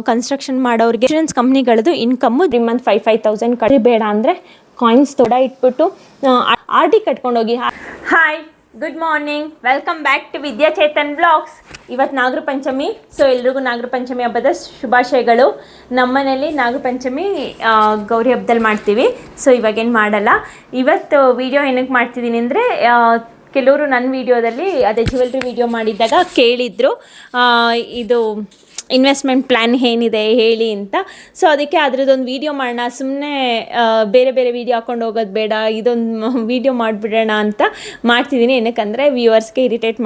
Construction ಮಾಡೋರಿಗೆ insurance ಕಂಪ್ನಿಗಳದ್ದು income 3 month 5,000 ಕಡಿಬೇಡ ಅಂದರೆ ಕಾಯಿನ್ಸ್ ತೊಡ ಇಟ್ಬಿಟ್ಟು ಆರ್ ಡಿ ಕಟ್ಕೊಂಡೋಗಿ. Hi, good morning, welcome back to Vidya Chetan blogs. ಇವತ್ತು ನಾಗರ ಪಂಚಮಿ, ಸೊ ಎಲ್ರಿಗೂ ನಾಗರ ಪಂಚಮಿ ಹಬ್ಬದ ಶುಭಾಶಯಗಳು. ನಮ್ಮನೇಲಿ ನಾಗರ ಪಂಚಮಿ ಗೌರಿ ಹಬ್ಬದಲ್ಲಿ ಮಾಡ್ತೀವಿ. ಸೊ ಇವಾಗೇನು ಮಾಡಲ್ಲ. ಇವತ್ತು ವಿಡಿಯೋ ಏನಕ್ಕೆ ಮಾಡ್ತಿದ್ದೀನಿ ಅಂದರೆ, ಕೆಲವರು ನನ್ನ ವೀಡಿಯೋದಲ್ಲಿ ಅದೇ ಜ್ಯುವೆಲ್ರಿ ವಿಡಿಯೋ ಮಾಡಿದ್ದಾಗ ಕೇಳಿದರು ಇದು ಇನ್ವೆಸ್ಟ್ಮೆಂಟ್ ಪ್ಲ್ಯಾನ್ ಏನಿದೆ ಹೇಳಿ ಅಂತ. ಸೊ ಅದಕ್ಕೆ ಅದರದ್ದೊಂದು ವೀಡಿಯೋ ಮಾಡೋಣ, ಸುಮ್ಮನೆ ಬೇರೆ ಬೇರೆ ವೀಡಿಯೋ ಹಾಕ್ಕೊಂಡು ಹೋಗೋದು ಬೇಡ, ಇದೊಂದು ವೀಡಿಯೋ ಮಾಡಿಬಿಡೋಣ ಅಂತ ಮಾಡ್ತಿದ್ದೀನಿ. ಏನಕ್ಕಂದರೆ ವ್ಯೂವರ್ಸ್ಗೆ ಇರಿಟೇಟ್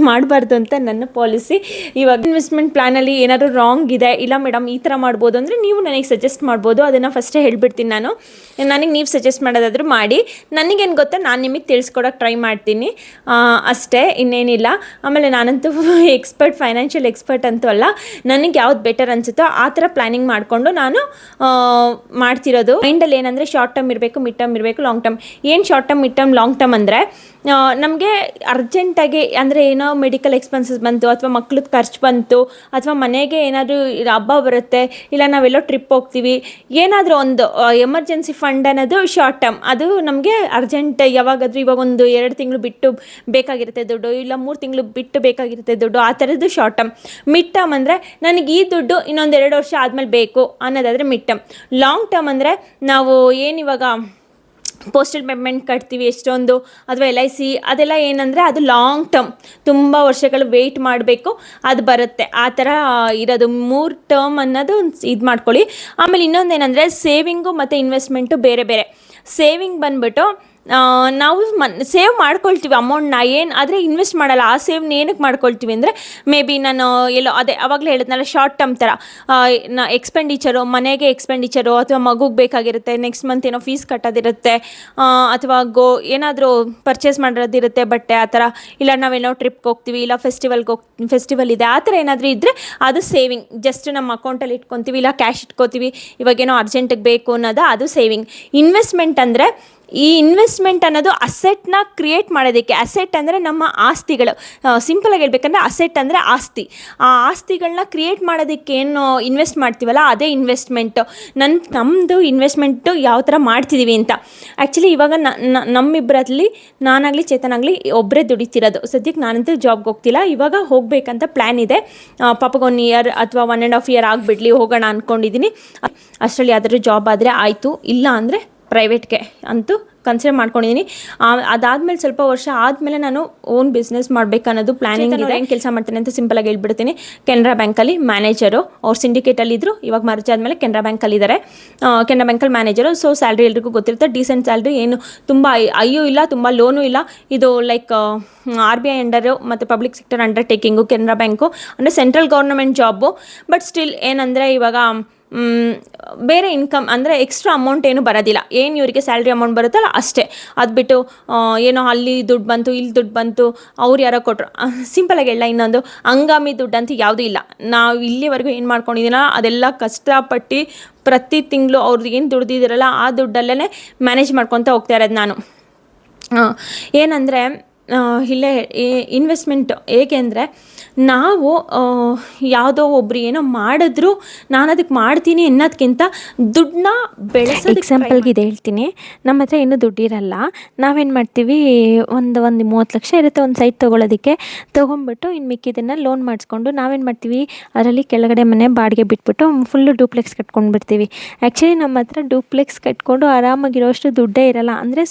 ಮಾಡಬಾರ್ದು ಅಂತ ನನ್ನ ಪಾಲಿಸಿ. ಇವಾಗ ಇನ್ವೆಸ್ಟ್ಮೆಂಟ್ ಪ್ಲ್ಯಾನಲ್ಲಿ ಏನಾದರೂ ರಾಂಗ್ ಇದೆ, ಇಲ್ಲ ಮೇಡಮ್ ಈ ಥರ ಮಾಡ್ಬೋದು ಅಂದರೆ ನೀವು ನನಗೆ ಸಜೆಸ್ಟ್ ಮಾಡ್ಬೋದು. ಅದನ್ನು ಫಸ್ಟೇ ಹೇಳ್ಬಿಡ್ತೀನಿ. ನನಗೆ ನೀವು ಸಜೆಸ್ಟ್ ಮಾಡೋದಾದರೂ ಮಾಡಿ, ನನಗೇನು ಗೊತ್ತಾ ನಾನು ನಿಮಗೆ ತಿಳಿಸ್ಕೊಡೋಕೆ ಟ್ರೈ ಮಾಡ್ತೀನಿ ಅಷ್ಟೇ, ಇನ್ನೇನಿಲ್ಲ. ಆಮೇಲೆ ನಾನಂತೂ ಫೈನಾನ್ಷಿಯಲ್ ಎಕ್ಸ್ಪರ್ಟ್ ಅಂತೂ ಅಲ್ಲ. ನನಗೆ ಯಾವ್ದು ಬೆಟರ್ ಅನಿಸುತ್ತೋ ಆ ಥರ ಪ್ಲ್ಯಾನಿಂಗ್ ಮಾಡಿಕೊಂಡು ನಾನು ಮಾಡ್ತಿರೋದು. ಮೈಂಡಲ್ಲಿ ಏನಂದರೆ ಶಾರ್ಟ್ ಟರ್ಮ್ ಇರಬೇಕು, ಮಿಡ್ ಟರ್ಮ್ ಇರಬೇಕು, ಲಾಂಗ್ ಟರ್ಮ್. ಏನು short term, mid term, long term ಅಂದರೆ ನಮಗೆ ಅರ್ಜೆಂಟಾಗಿ ಅಂದರೆ ಏನೋ ಮೆಡಿಕಲ್ ಎಕ್ಸ್ಪೆನ್ಸಸ್ ಬಂತು, ಅಥವಾ ಮಕ್ಳದ್ದು ಖರ್ಚು ಬಂತು, ಅಥವಾ ಮನೆಗೆ ಏನಾದರೂ ಹಬ್ಬ ಬರುತ್ತೆ, ಇಲ್ಲ ನಾವೆಲ್ಲೋ ಟ್ರಿಪ್ ಹೋಗ್ತೀವಿ, ಏನಾದರೂ ಒಂದು ಎಮರ್ಜೆನ್ಸಿ ಫಂಡ್ ಅನ್ನೋದು ಶಾರ್ಟ್ ಟರ್ಮ್. ಅದು ನಮಗೆ ಅರ್ಜೆಂಟ್ ಯಾವಾಗಾದರೂ ಇವಾಗ ಒಂದು 2 ತಿಂಗಳು ಬಿಟ್ಟು ಬೇಕಾಗಿರುತ್ತೆ ದುಡ್ಡು, ಇಲ್ಲ 3 ತಿಂಗಳು ಬಿಟ್ಟು ಬೇಕಾಗಿರುತ್ತೆ ದುಡ್ಡು, ಆ ಥರದ್ದು ಶಾರ್ಟ್ ಟರ್ಮ್. ಮಿಡ್ ಟರ್ಮ್ ಅಂದರೆ ನನಗೆ ಈ ದುಡ್ಡು ಇನ್ನೊಂದು 2 ವರ್ಷ ಆದಮೇಲೆ ಬೇಕು ಅನ್ನೋದಾದರೆ ಮಿಡ್ ಟರ್ಮ್. ಲಾಂಗ್ ಟರ್ಮ್ ಅಂದರೆ ನಾವು ಏನಿವಾಗ ಪೋಸ್ಟಲ್ ಪೇಮೆಂಟ್ ಕಟ್ತೀವಿ ಎಷ್ಟೊಂದು, ಅಥವಾ LIC, ಅದೆಲ್ಲ ಏನಂದರೆ ಅದು ಲಾಂಗ್ ಟರ್ಮ್, ತುಂಬ ವರ್ಷಗಳು ವೆಯ್ಟ್ ಮಾಡಬೇಕು, ಅದು ಬರುತ್ತೆ. ಆ ಥರ ಇರೋದು 3 ಟರ್ಮ್ ಅನ್ನೋದು ಇದು ಮಾಡ್ಕೊಳ್ಳಿ. ಆಮೇಲೆ ಇನ್ನೊಂದು ಏನಂದರೆ ಸೇವಿಂಗು ಮತ್ತು ಇನ್ವೆಸ್ಟ್ಮೆಂಟು ಬೇರೆ ಬೇರೆ. ಸೇವಿಂಗ್ ಬಂದುಬಿಟ್ಟು ನಾವು ಸೇವ್ ಮಾಡ್ಕೊಳ್ತೀವಿ ಅಮೌಂಟ್ನ, ಆದರೆ ಇನ್ವೆಸ್ಟ್ ಮಾಡಲ್ಲ. ಆ ಸೇವ್ನ ಏನಕ್ಕೆ ಮಾಡ್ಕೊಳ್ತೀವಿ ಅಂದರೆ, ಮೇ ಬಿ ನಾನು ಎಲ್ಲೋ ಅದೇ ಅವಾಗಲೇ ಹೇಳಿದ್ನಲ್ಲ ಶಾರ್ಟ್ ಟರ್ಮ್ ಥರ ಎಕ್ಸ್ಪೆಂಡಿಚರು, ಮನೆಗೆ ಎಕ್ಸ್ಪೆಂಡಿಚರು, ಅಥವಾ ಮಗುಗೆ ಬೇಕಾಗಿರುತ್ತೆ, ನೆಕ್ಸ್ಟ್ ಮಂತ್ ಏನೋ ಫೀಸ್ ಕಟ್ಟೋದಿರುತ್ತೆ, ಅಥವಾ ಏನಾದರೂ ಪರ್ಚೇಸ್ ಮಾಡೋದಿರುತ್ತೆ, ಬಟ್ಟೆ ಆ ಥರ, ಇಲ್ಲ ನಾವೇನೋ ಟ್ರಿಪ್ಗೆ ಹೋಗ್ತೀವಿ, ಇಲ್ಲ ಫೆಸ್ಟಿವಲ್ ಇದೆ, ಆ ಥರ ಏನಾದರೂ ಇದ್ದರೆ ಅದು ಸೇವಿಂಗ್. ಜಸ್ಟ್ ನಮ್ಮ ಅಕೌಂಟಲ್ಲಿ ಇಟ್ಕೊತೀವಿ, ಇಲ್ಲ ಕ್ಯಾಶ್ ಇಟ್ಕೋತೀವಿ, ಇವಾಗೇನೋ ಅರ್ಜೆಂಟಿಗೆ ಬೇಕು ಅನ್ನೋದು ಅದು ಸೇವಿಂಗ್. ಇನ್ವೆಸ್ಟ್ಮೆಂಟ್ ಅಂದರೆ, ಈ ಇನ್ವೆಸ್ಟ್ಮೆಂಟ್ ಅನ್ನೋದು ಅಸೆಟ್ನ ಕ್ರಿಯೇಟ್ ಮಾಡೋದಕ್ಕೆ. ಅಸೆಟ್ ಅಂದರೆ ನಮ್ಮ ಆಸ್ತಿಗಳು. ಸಿಂಪಲಾಗಿ ಹೇಳ್ಬೇಕಂದ್ರೆ ಅಸೆಟ್ ಅಂದರೆ ಆಸ್ತಿ. ಆ ಆಸ್ತಿಗಳನ್ನ ಕ್ರಿಯೇಟ್ ಮಾಡೋದಕ್ಕೆ ಏನು ಇನ್ವೆಸ್ಟ್ ಮಾಡ್ತೀವಲ್ಲ ಅದೇ ಇನ್ವೆಸ್ಟ್ಮೆಂಟು. ನಮ್ಮದು ಇನ್ವೆಸ್ಟ್ಮೆಂಟು ಯಾವ ಥರ ಮಾಡ್ತಿದ್ದೀವಿ ಅಂತ. ಆ್ಯಕ್ಚುಲಿ ಇವಾಗ ನಮ್ಮಿಬ್ಬರಲ್ಲಿ ನಾನಾಗಲಿ ಚೇತನಾಗಲಿ ಒಬ್ಬರೇ ದುಡಿತಿರೋದು. ಸದ್ಯಕ್ಕೆ ನಾನಂತೂ ಜಾಬ್ಗೆ ಹೋಗ್ತಿಲ್ಲ. ಇವಾಗ ಹೋಗಬೇಕಂತ ಪ್ಲ್ಯಾನ್ ಇದೆ. ಪಾಪಗೆ 1 ಇಯರ್ ಅಥವಾ 1.5 ಇಯರ್ ಆಗಿಬಿಡ್ಲಿ, ಹೋಗೋಣ ಅಂದ್ಕೊಂಡಿದ್ದೀನಿ. ಅಷ್ಟರಲ್ಲಿ ಯಾವ್ದಾದ್ರು ಜಾಬ್ ಆದರೆ ಆಯಿತು, ಇಲ್ಲ ಅಂದರೆ ಪ್ರೈವೇಟ್ಗೆ ಅಂತೂ ಕನ್ಸಿಡರ್ ಮಾಡ್ಕೊಂಡಿದ್ದೀನಿ. ಅದಾದಮೇಲೆ ಸ್ವಲ್ಪ ವರ್ಷ ಆದಮೇಲೆ ನಾನು ಓನ್ ಬಿಸ್ನೆಸ್ ಮಾಡಬೇಕು ಅನ್ನೋದು ಪ್ಲ್ಯಾನಿಂಗ್ ಇದೆ. ಏನು ಕೆಲಸ ಮಾಡ್ತೀನಿ ಅಂತ ಸಿಂಪಲಾಗಿ ಹೇಳ್ಬಿಡ್ತೀನಿ. ಕೆನರಾ ಬ್ಯಾಂಕಲ್ಲಿ ಮ್ಯಾನೇಜರು, ಅವ್ರು ಸಿಂಡಿಕೇಟಲ್ಲಿದ್ದರು, ಇವಾಗ ಮರ್ಜ್ ಆದಮೇಲೆ ಕೆನರಾ ಬ್ಯಾಂಕಲ್ಲಿದ್ದಾರೆ. ಕೆನರಾ ಬ್ಯಾಂಕಲ್ಲಿ ಮ್ಯಾನೇಜರು. ಸೊ ಸ್ಯಾಲ್ರಿ ಎಲ್ರಿಗೂ ಗೊತ್ತಿರುತ್ತೆ, ಡೀಸೆಂಟ್ ಸ್ಯಾಲ್ರಿ, ಏನು ತುಂಬ ಐಯೂ ಇಲ್ಲ, ತುಂಬ ಲೋನು ಇಲ್ಲ. ಇದು ಲೈಕ್ RBI ಅಂಡರು ಮತ್ತು ಪಬ್ಲಿಕ್ ಸೆಕ್ಟರ್ ಅಂಡರ್ಟೇಕಿಂಗು ಕೆನರಾ ಬ್ಯಾಂಕು, ಅಂದರೆ central government job. But still ಏನಂದರೆ ಇವಾಗ ಬೇರೆ ಇನ್ಕಮ್ ಅಂದರೆ ಎಕ್ಸ್ಟ್ರಾ ಅಮೌಂಟ್ ಏನು ಬರೋದಿಲ್ಲ. ಏನು ಇವರಿಗೆ ಸ್ಯಾಲ್ರಿ ಅಮೌಂಟ್ ಬರುತ್ತಲ್ಲ ಅಷ್ಟೇ. ಅದು ಬಿಟ್ಟು ಏನೋ ಅಲ್ಲಿ ದುಡ್ಡು ಬಂತು, ಇಲ್ಲಿ ದುಡ್ಡು ಬಂತು, ಅವ್ರು ಯಾರೋ ಕೊಟ್ಟರು, ಸಿಂಪಲಾಗಿ ಹೇಳ. ಇನ್ನೊಂದು ಹಂಗಾಮಿ ದುಡ್ಡು ಅಂತೂ ಯಾವುದೂ ಇಲ್ಲ. ನಾವು ಇಲ್ಲಿವರೆಗೂ ಏನು ಮಾಡ್ಕೊಂಡಿದ್ದೀನ ಅದೆಲ್ಲ ಕಷ್ಟಪಟ್ಟು ಪ್ರತಿ ತಿಂಗಳು ಅವ್ರದ್ದು ಏನು ದುಡ್ದಿದ್ದೀರಲ್ಲ ಆ ದುಡ್ಡಲ್ಲೇ ಮ್ಯಾನೇಜ್ ಮಾಡ್ಕೊತ ಹೋಗ್ತಾ ಇರೋದು ನಾನು. ಏನಂದರೆ ಇಲ್ಲೇ ಇನ್ವೆಸ್ಟ್ಮೆಂಟ್ ಹೇಗೆ ಅಂದರೆ, ನಾವು ಯಾವುದೋ ಒಬ್ರು ಏನೋ ಮಾಡಿದ್ರು ನಾನು ಅದಕ್ಕೆ ಮಾಡ್ತೀನಿ ಅನ್ನೋದಕ್ಕಿಂತ ದುಡ್ಡನ್ನ ಬೆಳೆಸೋದು. ಎಕ್ಸಾಂಪಲ್ಗೆ ಇದು ಹೇಳ್ತೀನಿ. ನಮ್ಮ ಹತ್ರ ಇನ್ನೂ ದುಡ್ಡಿರಲ್ಲ. ನಾವೇನು ಮಾಡ್ತೀವಿ, ಒಂದು 30 ಲಕ್ಷ ಇರುತ್ತೆ ಒಂದು ಸೈಟ್ ತೊಗೊಳೋದಕ್ಕೆ. ತೊಗೊಂಬಿಟ್ಟು ಇನ್ನು ಮಿಕ್ಕಿದ್ದನ್ನು ಲೋನ್ ಮಾಡಿಸ್ಕೊಂಡು ನಾವೇನು ಮಾಡ್ತೀವಿ, ಅದರಲ್ಲಿ ಕೆಳಗಡೆ ಮನೆ ಬಾಡಿಗೆ ಬಿಟ್ಬಿಟ್ಟು ಫುಲ್ಲು ಡೂಪ್ಲೆಕ್ಸ್ ಕಟ್ಕೊಂಡ್ಬಿಡ್ತೀವಿ. ಆ್ಯಕ್ಚುಲಿ ನಮ್ಮ ಹತ್ರ ಡೂಪ್ಲೆಕ್ಸ್ ಕಟ್ಕೊಂಡು ಆರಾಮಾಗಿರೋಷ್ಟು ದುಡ್ಡೇ ಇರೋಲ್ಲ. ಅಂದರೆ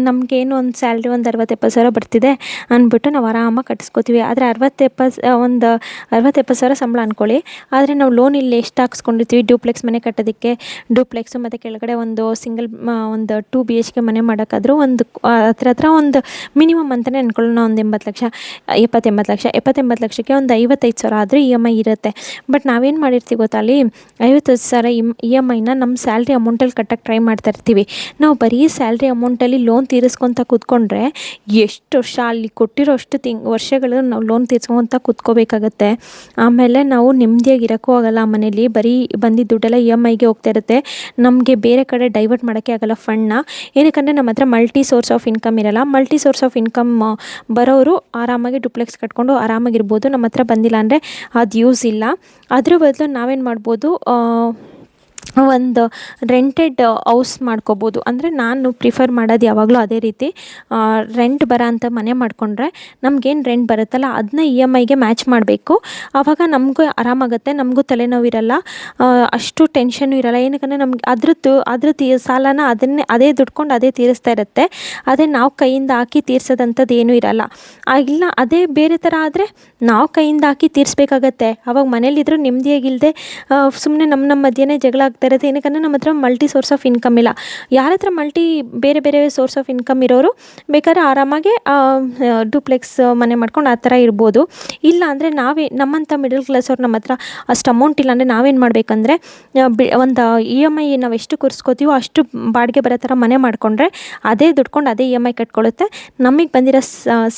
ನಮಗೇನು ಒಂದು ಸ್ಯಾಲ್ರಿ ಒಂದು 60-70 ಸಾವಿರ ಬರ್ತಿದೆ ಅಂದ್ಬಿಟ್ಟು ನಾವು ಆರಾಮಾಗಿ ಕಟ್ಟಿಸ್ಕೋತೀವಿ. ಆದರೆ 60-70 ಸಾವಿರ ಸಂಬಳ ಅಂದ್ಕೊಳ್ಳಿ. ಆದರೆ ನಾವು ಲೋನ್ ಇಲ್ಲಿ ಎಷ್ಟು ಹಾಕ್ಸ್ಕೊಂಡಿರ್ತೀವಿ ಡೂಪ್ಲೆಕ್ಸ್ ಮನೆ ಕಟ್ಟೋದಕ್ಕೆ, ಡೂಪ್ಲೆಕ್ಸು ಮತ್ತು ಕೆಳಗಡೆ ಒಂದು ಸಿಂಗಲ್ ಒಂದು 2 BHK ಮನೆ ಮಾಡೋಕ್ಕಾದ್ರೂ ಒಂದು ಹತ್ರ ಒಂದು ಮಿನಿಮಮ್ ಅಂತಲೇ ಅಂದ್ಕೊಳ್ಳೋಣ, ಒಂದು 70 ಲಕ್ಷ, 70-80 ಲಕ್ಷ. 70-80 ಲಕ್ಷಕ್ಕೆ ಒಂದು 55 ಸಾವಿರ ಆದರೂ EMI ಇರುತ್ತೆ. ಬಟ್ ನಾವೇನು ಮಾಡಿರ್ತೀವಿ ಗೊತ್ತಾ, ಅಲ್ಲಿ 50 ಸಾವಿರ EMIನ ನಮ್ಮ ಸ್ಯಾಲ್ರಿ ಅಮೌಂಟಲ್ಲಿ ಕಟ್ಟೋಕ್ಕೆ ಟ್ರೈ ಮಾಡ್ತಾ ಇರ್ತೀವಿ. ನಾವು ಬರೀ ಸ್ಯಾಲ್ರಿ ಅಮೌಂಟಲ್ಲಿ ಲೋನ್ ತೀರಿಸ್ಕೊತ ಕೂತ್ಕೊಂಡ್ರೆ ಅಂದರೆ ಎಷ್ಟು ವರ್ಷ ಅಲ್ಲಿ ಕೊಟ್ಟಿರೋ ಅಷ್ಟು ವರ್ಷಗಳು ನಾವು ಲೋನ್ ತೀರ್ಸ್ಕೊಂತ ಕೂತ್ಕೋಬೇಕಾಗತ್ತೆ. ಆಮೇಲೆ ನಾವು ನೆಮ್ಮದಿಯಾಗಿರೋಕ್ಕೂ ಆಗಲ್ಲ ಆ ಮನೇಲಿ. ಬರೀ ಬಂದಿದ್ದ ದುಡ್ಡೆಲ್ಲ EMIಗೆ ಹೋಗ್ತಾ ಇರುತ್ತೆ. ನಮಗೆ ಬೇರೆ ಕಡೆ ಡೈವರ್ಟ್ ಮಾಡೋಕ್ಕೆ ಆಗಲ್ಲ ಫಂಡ್ನ. ಏನಕ್ಕಂದರೆ ನಮ್ಮ ಹತ್ರ ಮಲ್ಟಿ ಸೋರ್ಸ್ ಆಫ್ ಇನ್ಕಮ್ ಇರಲ್ಲ. ಮಲ್ಟಿ ಸೋರ್ಸ್ ಆಫ್ ಇನ್ಕಮ್ ಬರೋರು ಆರಾಮಾಗಿ ಡುಪ್ಲೆಕ್ಸ್ ಕಟ್ಕೊಂಡು ಆರಾಮಾಗಿರ್ಬೋದು. ನಮ್ಮ ಹತ್ರ ಬಂದಿಲ್ಲ ಅಂದರೆ ಅದು ಯೂಸ್ ಇಲ್ಲ. ಅದ್ರ ಬದಲು ನಾವೇನು ಮಾಡ್ಬೋದು, ಒಂದು ರೆಂಟೆಡ್ ಹೌಸ್ ಮಾಡ್ಕೋಬೋದು. ಅಂದರೆ ನಾನು ಪ್ರಿಫರ್ ಮಾಡೋದು ಯಾವಾಗಲೂ ಅದೇ ರೀತಿ. ರೆಂಟ್ ಬರೋ ಅಂಥ ಮನೆ ಮಾಡಿಕೊಂಡ್ರೆ ನಮಗೇನು ರೆಂಟ್ ಬರುತ್ತಲ್ಲ ಅದನ್ನ EMIಗೆ ಮ್ಯಾಚ್ ಮಾಡಬೇಕು. ಆವಾಗ ನಮಗೂ ಆರಾಮಾಗುತ್ತೆ, ನಮಗೂ ತಲೆನೋವಿರಲ್ಲ, ಅಷ್ಟು ಟೆನ್ಷನ್ನು ಇರಲ್ಲ. ಏನಕ್ಕಂದರೆ ನಮ್ಗೆ ಅದ್ರದ್ದು ಸಾಲನ ಅದೇ ದುಡ್ಕೊಂಡು ಅದೇ ತೀರಿಸ್ತಾ ಇರುತ್ತೆ. ಅದೇ ನಾವು ಕೈಯಿಂದ ಹಾಕಿ ತೀರ್ಸೋದಂಥದ್ದು ಏನೂ ಇರಲ್ಲ. ಇಲ್ಲ ಅದೇ ಬೇರೆ ಥರ ಆದರೆ ನಾವು ಕೈಯಿಂದ ಹಾಕಿ ತೀರಿಸ್ಬೇಕಾಗತ್ತೆ. ಆವಾಗ ಮನೇಲಿದ್ದರೂ ನೆಮ್ಮದಿಯಾಗಿಲ್ಲದೆ ಸುಮ್ಮನೆ ನಮ್ಮ ಮಧ್ಯೆನೇ ಜಗಳ ಆಗ್ತಾ ಇರುತ್ತೆ. ಏನಕ್ಕಂದರೆ ನಮ್ಮ ಹತ್ರ ಮಲ್ಟಿ ಸೋರ್ಸ್ ಆಫ್ ಇನ್ಕಮ್ ಇಲ್ಲ. ಯಾರ ಹತ್ರ ಬೇರೆ ಬೇರೆ ಸೋರ್ಸ್ ಆಫ್ ಇನ್ಕಮ್ ಇರೋರು ಬೇಕಾದ್ರೆ ಆರಾಮಾಗಿ ಡುಪ್ಲೆಕ್ಸ್ ಮನೆ ಮಾಡ್ಕೊಂಡು ಆ ಥರ ಇರ್ಬೋದು. ಇಲ್ಲ ಅಂದರೆ ನಮ್ಮಂಥ ಮಿಡಲ್ ಕ್ಲಾಸ್ ಅವ್ರು ನಮ್ಮ ಹತ್ರ ಅಷ್ಟು ಅಮೌಂಟ್ ಇಲ್ಲ ಅಂದರೆ ನಾವೇನು ಮಾಡಬೇಕಂದ್ರೆ ಒಂದು EMI ನಾವು ಎಷ್ಟು ಕೂರಿಸ್ಕೋತೀವೋ ಅಷ್ಟು ಬಾಡಿಗೆ ಬರೋ ಥರ ಮನೆ ಮಾಡಿಕೊಂಡ್ರೆ ಅದೇ ದುಡ್ಕೊಂಡು ಅದೇ EMI ಕಟ್ಕೊಳ್ಳುತ್ತೆ. ನಮಗೆ ಬಂದಿರೋ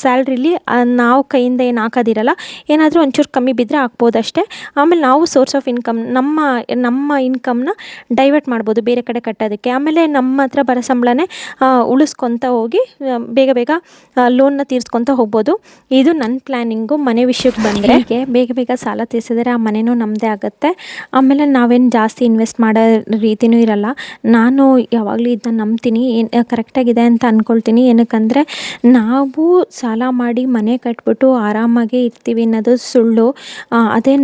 ಸ್ಯಾಲ್ರಿಲಿ ನಾವು ಕೈಯಿಂದ ಏನು ಹಾಕೋದಿರಲ್ಲ. ಏನಾದರೂ ಒಂಚೂರು ಕಮ್ಮಿ ಬಿದ್ದರೆ ಹಾಕ್ಬೋದು ಅಷ್ಟೇ. ಆಮೇಲೆ ನಾವು ಸೋರ್ಸ್ ಆಫ್ ಇನ್ಕಮ್ ನಮ್ಮ ಇನ್ಕಮ್ನ ಡೈವರ್ಟ್ ಮಾಡ್ಬೋದು ಬೇರೆ ಕಡೆ ಕಟ್ಟೋದಕ್ಕೆ. ಆಮೇಲೆ ನಮ್ಮ ಹತ್ರ ಬರೋ ಸಂಬಳನೇ ಉಳಿಸ್ಕೊತ ಹೋಗಿ ಬೇಗ ಲೋನ್ನ ತೀರಿಸ್ಕೊತ ಹೋಗ್ಬೋದು. ಇದು ನನ್ನ ಪ್ಲ್ಯಾನಿಂಗು. ಮನೆ ವಿಷಯಕ್ಕೆ ಬಂದರೆ ಹೀಗೆ ಬೇಗ ಸಾಲ ತೀರಿಸಿದ್ರೆ ಆ ಮನೆಯೂ ನಮ್ಮದೇ ಆಗುತ್ತೆ. ಆಮೇಲೆ ನಾವೇನು ಜಾಸ್ತಿ ಇನ್ವೆಸ್ಟ್ ಮಾಡೋ ರೀತಿಯೂ ಇರಲ್ಲ. ನಾನು ಯಾವಾಗಲೂ ಇದನ್ನ ನಂಬ್ತೀನಿ, ಕರೆಕ್ಟಾಗಿದೆ ಅಂತ ಅಂದ್ಕೊಳ್ತೀನಿ. ಏನಕ್ಕಂದರೆ ನಾವು ಸಾಲ ಮಾಡಿ ಮನೆ ಕಟ್ಬಿಟ್ಟು ಆರಾಮಾಗಿ ಇರ್ತೀವಿ ಅನ್ನೋದು ಸುಳ್ಳು. ಅದೇ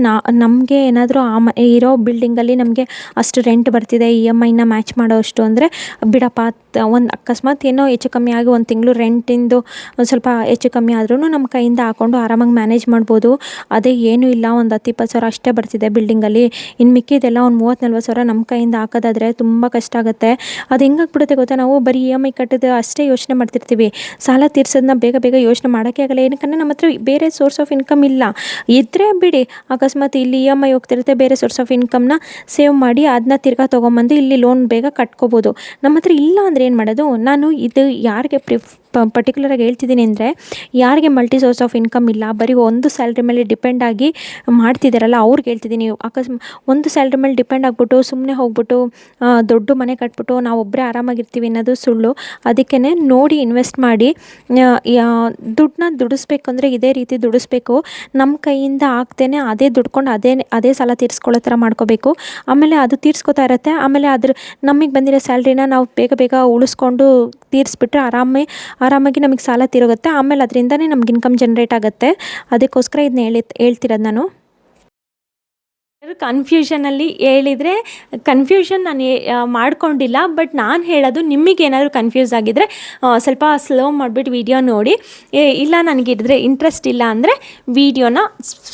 ನಮಗೆ ಏನಾದರೂ ಇರೋ ಬಿಲ್ಡಿಂಗಲ್ಲಿ ನಮಗೆ ಅಷ್ಟು ರೆಂಟ್ ಬರ್ತಿದೆ, EMIನ ಮ್ಯಾಚ್ ಮಾಡೋ ಅಷ್ಟು ಅಂದರೆ ಬಿಡಪ್ಪ, ಒಂದು ಅಕಸ್ಮಾತ್ ಏನೋ ಹೆಚ್ಚು ಕಮ್ಮಿ ಆಗಿ ಒಂದು ತಿಂಗಳು ರೆಂಟಿಂದು ಒಂದು ಸ್ವಲ್ಪ ಹೆಚ್ಚು ಕಮ್ಮಿ ಆದ್ರೂ ನಮ್ಮ ಕೈಯಿಂದ ಹಾಕ್ಕೊಂಡು ಆರಾಮಾಗಿ ಮ್ಯಾನೇಜ್ ಮಾಡ್ಬೋದು. ಅದೇ ಏನೂ ಇಲ್ಲ, ಒಂದು 10-20 ಸಾವಿರ ಅಷ್ಟೇ ಬರ್ತಿದೆ ಬಿಲ್ಡಿಂಗಲ್ಲಿ, ಇನ್ನು ಮಿಕ್ಕಿದೆಲ್ಲ ಒಂದು 30-40 ಸಾವಿರ ನಮ್ಮ ಕೈಯಿಂದ ಹಾಕೋದಾದರೆ ತುಂಬ ಕಷ್ಟ ಆಗುತ್ತೆ. ಅದು ಹೆಂಗಾಗ್ಬಿಡುತ್ತೆ ಗೊತ್ತಾ, ನಾವು ಬರೀ EMI ಕಟ್ಟೋದು ಅಷ್ಟೇ ಯೋಚನೆ ಮಾಡ್ತಿರ್ತೀವಿ, ಸಾಲ ತೀರ್ಸೋದನ್ನ ಬೇಗ ಯೋಚನೆ ಮಾಡೋಕ್ಕೆ ಆಗಲ್ಲ. ಏನಕ್ಕಂದರೆ ನಮ್ಮ ಹತ್ರ ಬೇರೆ ಸೋರ್ಸ್ ಆಫ್ ಇನ್ಕಮ್ ಇಲ್ಲ. ಇದ್ದರೆ ಬಿಡಿ, ಅಕಸ್ಮಾತ್ ಇಲ್ಲಿ EMI ಹೋಗ್ತಿರುತ್ತೆ, ಬೇರೆ ಸೋರ್ಸ್ ಆಫ್ ಇನ್ಕಮ್ನ ಸೇವ್ ಮಾಡಿ ಅದನ್ನ ತಿರ್ಗಾ ತೊಗೊಂಬಂದು ಇಲ್ಲಿ ಲೋನ್ ಬೇಗ ಕಟ್ಕೋಬೋದು. ನಮ್ಮ ಹತ್ರ ಇಲ್ಲ ಅಂದರೆ ಏನು ಮಾಡೋದು? ನಾನು ಇದು ಯಾರಿಗೆ ಪರ್ಟಿಕ್ಯುಲರಾಗಿ ಹೇಳ್ತಿದ್ದೀನಿ ಅಂದರೆ, ಯಾರಿಗೆ ಮಲ್ಟಿ ಸೋರ್ಸ್ ಆಫ್ ಇನ್ಕಮ್ ಇಲ್ಲ, ಬರೀ ಒಂದು ಸ್ಯಾಲ್ರಿ ಮೇಲೆ ಡಿಪೆಂಡ್ ಆಗಿ ಮಾಡ್ತಿದ್ದಾರಲ್ಲ ಅವ್ರಿಗೆ ಹೇಳ್ತಿದ್ದೀನಿ. ಒಂದು ಸ್ಯಾಲ್ರಿ ಮೇಲೆ ಡಿಪೆಂಡ್ ಆಗಿಬಿಟ್ಟು ಸುಮ್ಮನೆ ಹೋಗ್ಬಿಟ್ಟು ದೊಡ್ಡ ಮನೆ ಕಟ್ಬಿಟ್ಟು ನಾವು ಒಬ್ಬರೇ ಆರಾಮಾಗಿರ್ತೀವಿ ಅನ್ನೋದು ಸುಳ್ಳು. ಅದಕ್ಕೇ ನೋಡಿ ಇನ್ವೆಸ್ಟ್ ಮಾಡಿ. ದುಡ್ಡನ್ನ ದುಡಿಸ್ಬೇಕಂದ್ರೆ ಇದೇ ರೀತಿ ದುಡಿಸ್ಬೇಕು. ನಮ್ಮ ಕೈಯಿಂದ ಆಗ್ತೇನೆ ಅದೇ ದುಡ್ಕೊಂಡು ಅದೇ ಸಾಲ ತೀರಿಸ್ಕೊಳ್ಳೋ ಥರ ಮಾಡ್ಕೋಬೇಕು. ಆಮೇಲೆ ಅದು ತೀರಿಸ್ಕೊತಾ ಇರುತ್ತೆ. ಆಮೇಲೆ ನಮಗೆ ಬಂದಿರೋ ಸ್ಯಾಲ್ರಿನ ನಾವು ಬೇಗ ಉಳಿಸ್ಕೊಂಡು ತೀರಿಸ್ಬಿಟ್ರೆ ಆರಾಮಾಗಿ ನಮಗೆ ಸಾಲ ತೀರೋಗುತ್ತೆ. ಆಮೇಲೆ ಅದರಿಂದನೇ ನಮ್ಗೆ ಇನ್ಕಮ್ ಜನ್ರೇಟ್ ಆಗುತ್ತೆ. ಅದಕ್ಕೋಸ್ಕರ ಇದನ್ನ ಹೇಳ್ತಿರೋದು ನಾನು. ಕನ್ಫ್ಯೂಷನಲ್ಲಿ ಹೇಳಿದರೆ ಕನ್ಫ್ಯೂಷನ್ ನಾನು ಮಾಡ್ಕೊಂಡಿಲ್ಲ, ಬಟ್ ನಾನು ಹೇಳೋದು ನಿಮಗೇನಾದರೂ ಕನ್ಫ್ಯೂಸ್ ಆಗಿದ್ದರೆ ಸ್ವಲ್ಪ ಸ್ಲೋ ಮಾಡಿಬಿಟ್ಟು ವಿಡಿಯೋ ನೋಡಿ. ಇಲ್ಲ ನನಗಿದ್ರೆ ಇಂಟ್ರೆಸ್ಟ್ ಇಲ್ಲ ಅಂದರೆ ವಿಡಿಯೋನ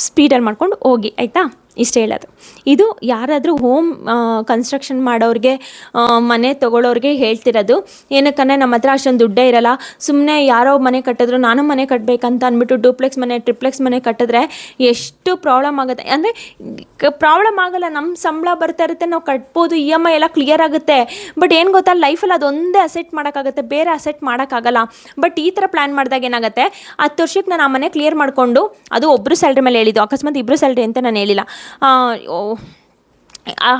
ಸ್ಪೀಡಲ್ಲಿ ಮಾಡ್ಕೊಂಡು ಹೋಗಿ, ಆಯಿತಾ? ಇಷ್ಟು ಹೇಳೋದು. ಇದು ಯಾರಾದರೂ ಹೋಮ್ ಕನ್ಸ್ಟ್ರಕ್ಷನ್ ಮಾಡೋರಿಗೆ, ಮನೆ ತೊಗೊಳ್ಳೋರಿಗೆ ಹೇಳ್ತಿರೋದು. ಏನಕ್ಕಂದರೆ ನಮ್ಮ ಹತ್ರ ಅಷ್ಟೊಂದು ದುಡ್ಡೇ ಇರೋಲ್ಲ. ಸುಮ್ಮನೆ ಯಾರೋ ಮನೆ ಕಟ್ಟಿದ್ರು ನಾನು ಮನೆ ಕಟ್ಟಬೇಕಂತ ಅಂದ್ಬಿಟ್ಟು ಡೂಪ್ಲೆಕ್ಸ್ ಮನೆ, ಟ್ರಿಪ್ಲೆಕ್ಸ್ ಮನೆ ಕಟ್ಟಿದ್ರೆ ಎಷ್ಟು ಪ್ರಾಬ್ಲಮ್ ಆಗುತ್ತೆ. ಅಂದರೆ ಪ್ರಾಬ್ಲಮ್ ಆಗಲ್ಲ, ನಮ್ಮ ಸಂಬಳ ಬರ್ತಾ ಇರುತ್ತೆ, ನಾವು ಕಟ್ಬೋದು, EMI ಎಲ್ಲ ಕ್ಲಿಯರ್ ಆಗುತ್ತೆ. ಬಟ್ ಏನು ಗೊತ್ತಾ, ಲೈಫಲ್ಲಿ ಅದೊಂದೇ ಅಸೆಟ್ ಮಾಡೋಕ್ಕಾಗುತ್ತೆ, ಬೇರೆ ಅಸೆಟ್ ಮಾಡೋಕ್ಕಾಗಲ್ಲ. ಬಟ್ ಈ ಥರ ಪ್ಲ್ಯಾನ್ ಮಾಡಿದಾಗ ಏನಾಗುತ್ತೆ, 10 ವರ್ಷಕ್ಕೆ ನಾನು ಆ ಮನೆ ಕ್ಲಿಯರ್ ಮಾಡಿಕೊಂಡು, ಅದು ಒಬ್ಬರು ಸ್ಯಾಲ್ರಿ ಮೇಲೆ ಹೇಳಿದ್ದು, ಅಕಸ್ಮಾತ್ ಇಬ್ಬರು ಸ್ಯಾಲ್ರಿ ಅಂತ ನಾನು ಹೇಳಿಲ್ಲ,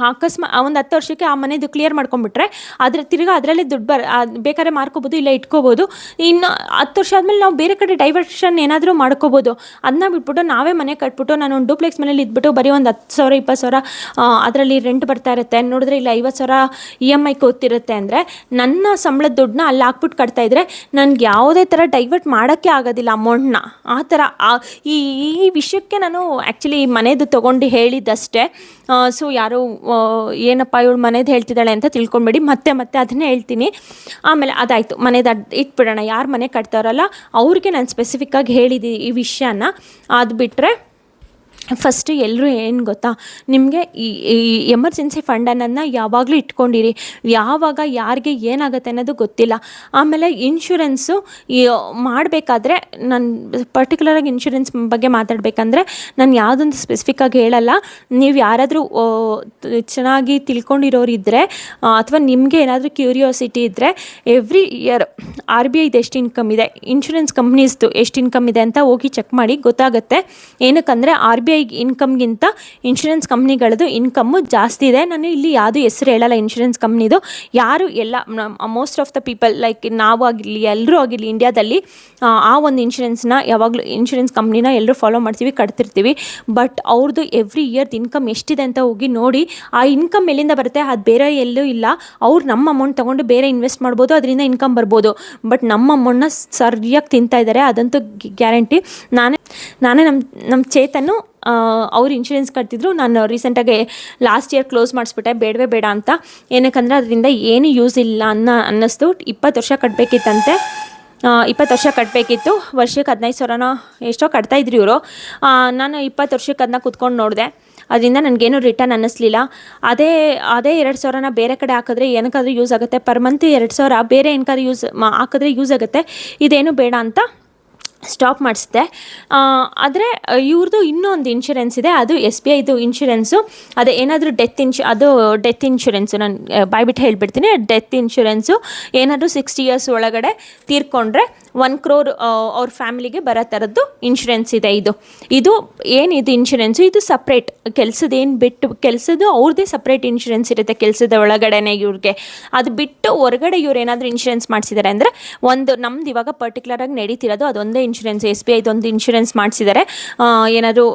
ಅಕಸ್ಮಾತ್ ಒಂದು 10 ವರ್ಷಕ್ಕೆ ಆ ಮನೆದು ಕ್ಲಿಯರ್ ಮಾಡ್ಕೊಂಡ್ಬಿಟ್ರೆ ತಿರ್ಗಿ ಅದರಲ್ಲಿ ದುಡ್ಡು ಬೇಕಾದ್ರೆ ಮಾರ್ಕೋಬೋದು, ಇಲ್ಲ ಇಟ್ಕೋಬೋದು. ಇನ್ನು 10 ವರ್ಷ ಆದಮೇಲೆ ನಾವು ಬೇರೆ ಕಡೆ ಡೈವರ್ಷನ್ ಏನಾದರೂ ಮಾಡ್ಕೋಬೋದು. ಅದನ್ನ ಬಿಟ್ಬಿಟ್ಟು ನಾವೇ ಮನೆ ಕಟ್ಬಿಟ್ಟು ನಾನು ಒಂದು ಡೂಪ್ಲೆಕ್ಸ್ ಮನೇಲಿ ಇದ್ಬಿಟ್ಟು ಬರೀ ಒಂದು 10,000 20,000 ಅದರಲ್ಲಿ ರೆಂಟ್ ಬರ್ತಾ ಇರುತ್ತೆ, ನೋಡಿದ್ರೆ ಇಲ್ಲ 50,000 EMI ಕೂತಿರುತ್ತೆ ಅಂದರೆ ನನ್ನ ಸಂಬಳದ ದುಡ್ಡನ್ನ ಅಲ್ಲಿ ಹಾಕ್ಬಿಟ್ಟು ಕಟ್ತಾಯಿದ್ರೆ ನನಗೆ ಯಾವುದೇ ಥರ ಡೈವರ್ಟ್ ಮಾಡೋಕ್ಕೆ ಆಗೋದಿಲ್ಲ ಅಮೌಂಟ್ನ. ಆ ಥರ ಈ ವಿಷಯಕ್ಕೆ ನಾನು ಆ್ಯಕ್ಚುಲಿ ಮನೆದು ತೊಗೊಂಡು ಹೇಳಿದ್ದಷ್ಟೇ. ಸೊ ಯಾರು ಏನಪ್ಪ ಇವಳು ಮನೇದು ಹೇಳ್ತಿದ್ದಾಳೆ ಅಂತ ತಿಳ್ಕೊಂಬೇಡಿ, ಮತ್ತೆ ಅದನ್ನೇ ಹೇಳ್ತೀನಿ. ಆಮೇಲೆ ಅದಾಯಿತು, ಮನೇದು ಇಟ್ಬಿಡೋಣ. ಯಾರು ಮನೆ ಕಟ್ತಾರಲ್ಲ ಅವ್ರಿಗೆ ನಾನು ಸ್ಪೆಸಿಫಿಕ್ಕಾಗಿ ಹೇಳಿದ್ದೀನಿ ಈ ವಿಷಯನ. ಅದು ಬಿಟ್ಟರೆ ಫಸ್ಟು ಎಲ್ಲರೂ ಏನು ಗೊತ್ತಾ, ನಿಮಗೆ ಈ ಎಮರ್ಜೆನ್ಸಿ ಫಂಡ್ ಅನ್ನೋದನ್ನ ಯಾವಾಗಲೂ ಇಟ್ಕೊಂಡಿರಿ. ಯಾವಾಗ ಯಾರಿಗೆ ಏನಾಗುತ್ತೆ ಅನ್ನೋದು ಗೊತ್ತಿಲ್ಲ. ಆಮೇಲೆ ಇನ್ಶೂರೆನ್ಸು ಮಾಡಬೇಕಾದ್ರೆ ನಾನು ಪರ್ಟಿಕ್ಯುಲರಾಗಿ ಇನ್ಶೂರೆನ್ಸ್ ಬಗ್ಗೆ ಮಾತಾಡಬೇಕಂದ್ರೆ ನಾನು ಯಾವುದೊಂದು ಸ್ಪೆಸಿಫಿಕ್ಕಾಗಿ ಹೇಳಲ್ಲ. ನೀವು ಯಾರಾದರೂ ಚೆನ್ನಾಗಿ ತಿಳ್ಕೊಂಡಿರೋರಿದ್ದರೆ ಅಥವಾ ನಿಮಗೆ ಏನಾದರೂ ಕ್ಯೂರಿಯಾಸಿಟಿ ಇದ್ದರೆ ಎವ್ರಿ ಇಯರ್ RBIದು ಎಷ್ಟು ಇನ್ಕಮ್ ಇದೆ, ಇನ್ಶೂರೆನ್ಸ್ ಕಂಪ್ನೀಸ್ದು ಎಷ್ಟು ಇನ್ಕಮ್ ಇದೆ ಅಂತ ಹೋಗಿ ಚೆಕ್ ಮಾಡಿ, ಗೊತ್ತಾಗುತ್ತೆ. ಏನಕ್ಕಂದರೆ RBI ಇನ್ಕಮ್ಗಿಂತ ಇನ್ಶೂರೆನ್ಸ್ ಕಂಪ್ನಿಗಳದ್ದು ಇನ್ಕಮ್ಮು ಜಾಸ್ತಿ ಇದೆ. ನಾನು ಇಲ್ಲಿ ಯಾವುದು ಹೆಸರು ಹೇಳಲ್ಲ ಇನ್ಶೂರೆನ್ಸ್ ಕಂಪ್ನಿದು. ಯಾರು ಎಲ್ಲ most of the people like ನಾವು ಆಗಿರಲಿ ಎಲ್ಲರೂ ಆಗಿರಲಿ ಇಂಡಿಯಾದಲ್ಲಿ ಆ ಒಂದು ಇನ್ಶೂರೆನ್ಸ್ನ ಯಾವಾಗಲೂ ಇನ್ಶೂರೆನ್ಸ್ ಕಂಪ್ನಿನ ಎಲ್ಲರೂ ಫಾಲೋ ಮಾಡ್ತೀವಿ, ಕಟ್ತಿರ್ತೀವಿ. ಬಟ್ ಅವ್ರದ್ದು ಎವ್ರಿ ಇಯರ್ದು ಇನ್ಕಮ್ ಎಷ್ಟಿದೆ ಅಂತ ಹೋಗಿ ನೋಡಿ. ಆ ಇನ್ಕಮ್ ಎಲ್ಲಿಂದ ಬರುತ್ತೆ, ಅದು ಬೇರೆ ಎಲ್ಲೂ ಇಲ್ಲ. ಅವ್ರು ನಮ್ಮ ಅಮೌಂಟ್ ತೊಗೊಂಡು ಬೇರೆ ಇನ್ವೆಸ್ಟ್ ಮಾಡ್ಬೋದು, ಅದರಿಂದ ಇನ್ಕಮ್ ಬರ್ಬೋದು. ಬಟ್ ನಮ್ಮ ಅಮೌಂಟ್ನ ಸರಿಯಾಗಿ ತಿಂತಾ ಇದ್ದಾರೆ, ಅದಂತೂ ಗ್ಯಾರಂಟಿ. ನಾನೇ ನಮ್ಮ ಚೇತನ್ನು ಅವ್ರು ಇನ್ಶೂರೆನ್ಸ್ ಕಟ್ತಿದ್ರು. ನಾನು ರೀಸೆಂಟಾಗಿ ಲಾಸ್ಟ್ ಇಯರ್ ಕ್ಲೋಸ್ ಮಾಡಿಸ್ಬಿಟ್ಟೆ, ಬೇಡವೇ ಬೇಡ ಅಂತ. ಏನಕ್ಕಂದರೆ ಅದರಿಂದ ಏನು ಯೂಸ್ ಇಲ್ಲ ಅನ್ನಿಸ್ತು. 20 ವರ್ಷ ಕಟ್ಟಬೇಕಿತ್ತಂತೆ. 20 ವರ್ಷ ಕಟ್ಟಬೇಕಿತ್ತು. ವರ್ಷಕ್ಕೆ 15,000 ಎಷ್ಟೋ ಕಟ್ತಾಯಿದ್ರು ಇವರು. ನಾನು 20 ವರ್ಷಕ್ಕೆ ಅದನ್ನ ಕೂತ್ಕೊಂಡು ನೋಡಿದೆ. ಅದರಿಂದ ನನಗೇನು ರಿಟರ್ನ್ ಅನ್ನಿಸ್ಲಿಲ್ಲ. ಅದೇ 2,000 ಬೇರೆ ಕಡೆ ಹಾಕಿದ್ರೆ ಏನಕ್ಕಾದ್ರೂ ಯೂಸ್ ಆಗುತ್ತೆ. ಪರ್ ಮಂತ್ 2,000 ಬೇರೆ ಏನಕ್ಕಾದ್ರೂ ಹಾಕಿದ್ರೆ ಯೂಸ್ ಆಗುತ್ತೆ. ಇದೇನು ಬೇಡ ಅಂತ ಸ್ಟಾಪ್ ಮಾಡಿಸಿದೆ. ಆದರೆ ಇವ್ರದ್ದು ಇನ್ನೊಂದು ಇನ್ಶೂರೆನ್ಸ್ ಇದೆ, ಅದು SBIದು ಇನ್ಶೂರೆನ್ಸು. ಅದೇ ಏನಾದರೂ ಡೆತ್ ಇನ್ಶೂರೆನ್ಸು. ನಾನು ಬಾಯ್ಬಿಟ್ಟು ಹೇಳಿಬಿಡ್ತೀನಿ. ಡೆತ್ ಇನ್ಶೂರೆನ್ಸು ಏನಾದರೂ 60 ಇಯರ್ಸ್ ಒಳಗಡೆ ತೀರ್ಕೊಂಡ್ರೆ 1 crore ಅವ್ರ ಫ್ಯಾಮಿಲಿಗೆ ಬರೋ ಥರದ್ದು ಇನ್ಶೂರೆನ್ಸ್ ಇದೆ. ಇದು ಏನಿದು ಇನ್ಶೂರೆನ್ಸು, ಇದು ಸಪ್ರೇಟ್. ಕೆಲಸದ್ದು ಅವ್ರದ್ದೇ ಸಪ್ರೇಟ್ ಇನ್ಶೂರೆನ್ಸ್ ಇರುತ್ತೆ ಕೆಲಸದ ಒಳಗಡೆನೆ ಇವ್ರಿಗೆ. ಅದು ಬಿಟ್ಟು ಹೊರಗಡೆ ಇವ್ರು ಏನಾದರೂ ಇನ್ಶೂರೆನ್ಸ್ ಮಾಡಿಸಿದ್ದಾರೆ ಅಂದರೆ, ಒಂದು ನಮ್ದು ಇವಾಗ ಪರ್ಟಿಕ್ಯುಲರಾಗಿ ನಡೀತಿರೋದು ಅದೊಂದೇ ಇನ್ಶೂರೆನ್ಸ್. SBIದೊಂದು ಇನ್ಶೂರೆನ್ಸ್ ಮಾಡಿಸಿದ್ದಾರೆ. ಏನಾದರೂ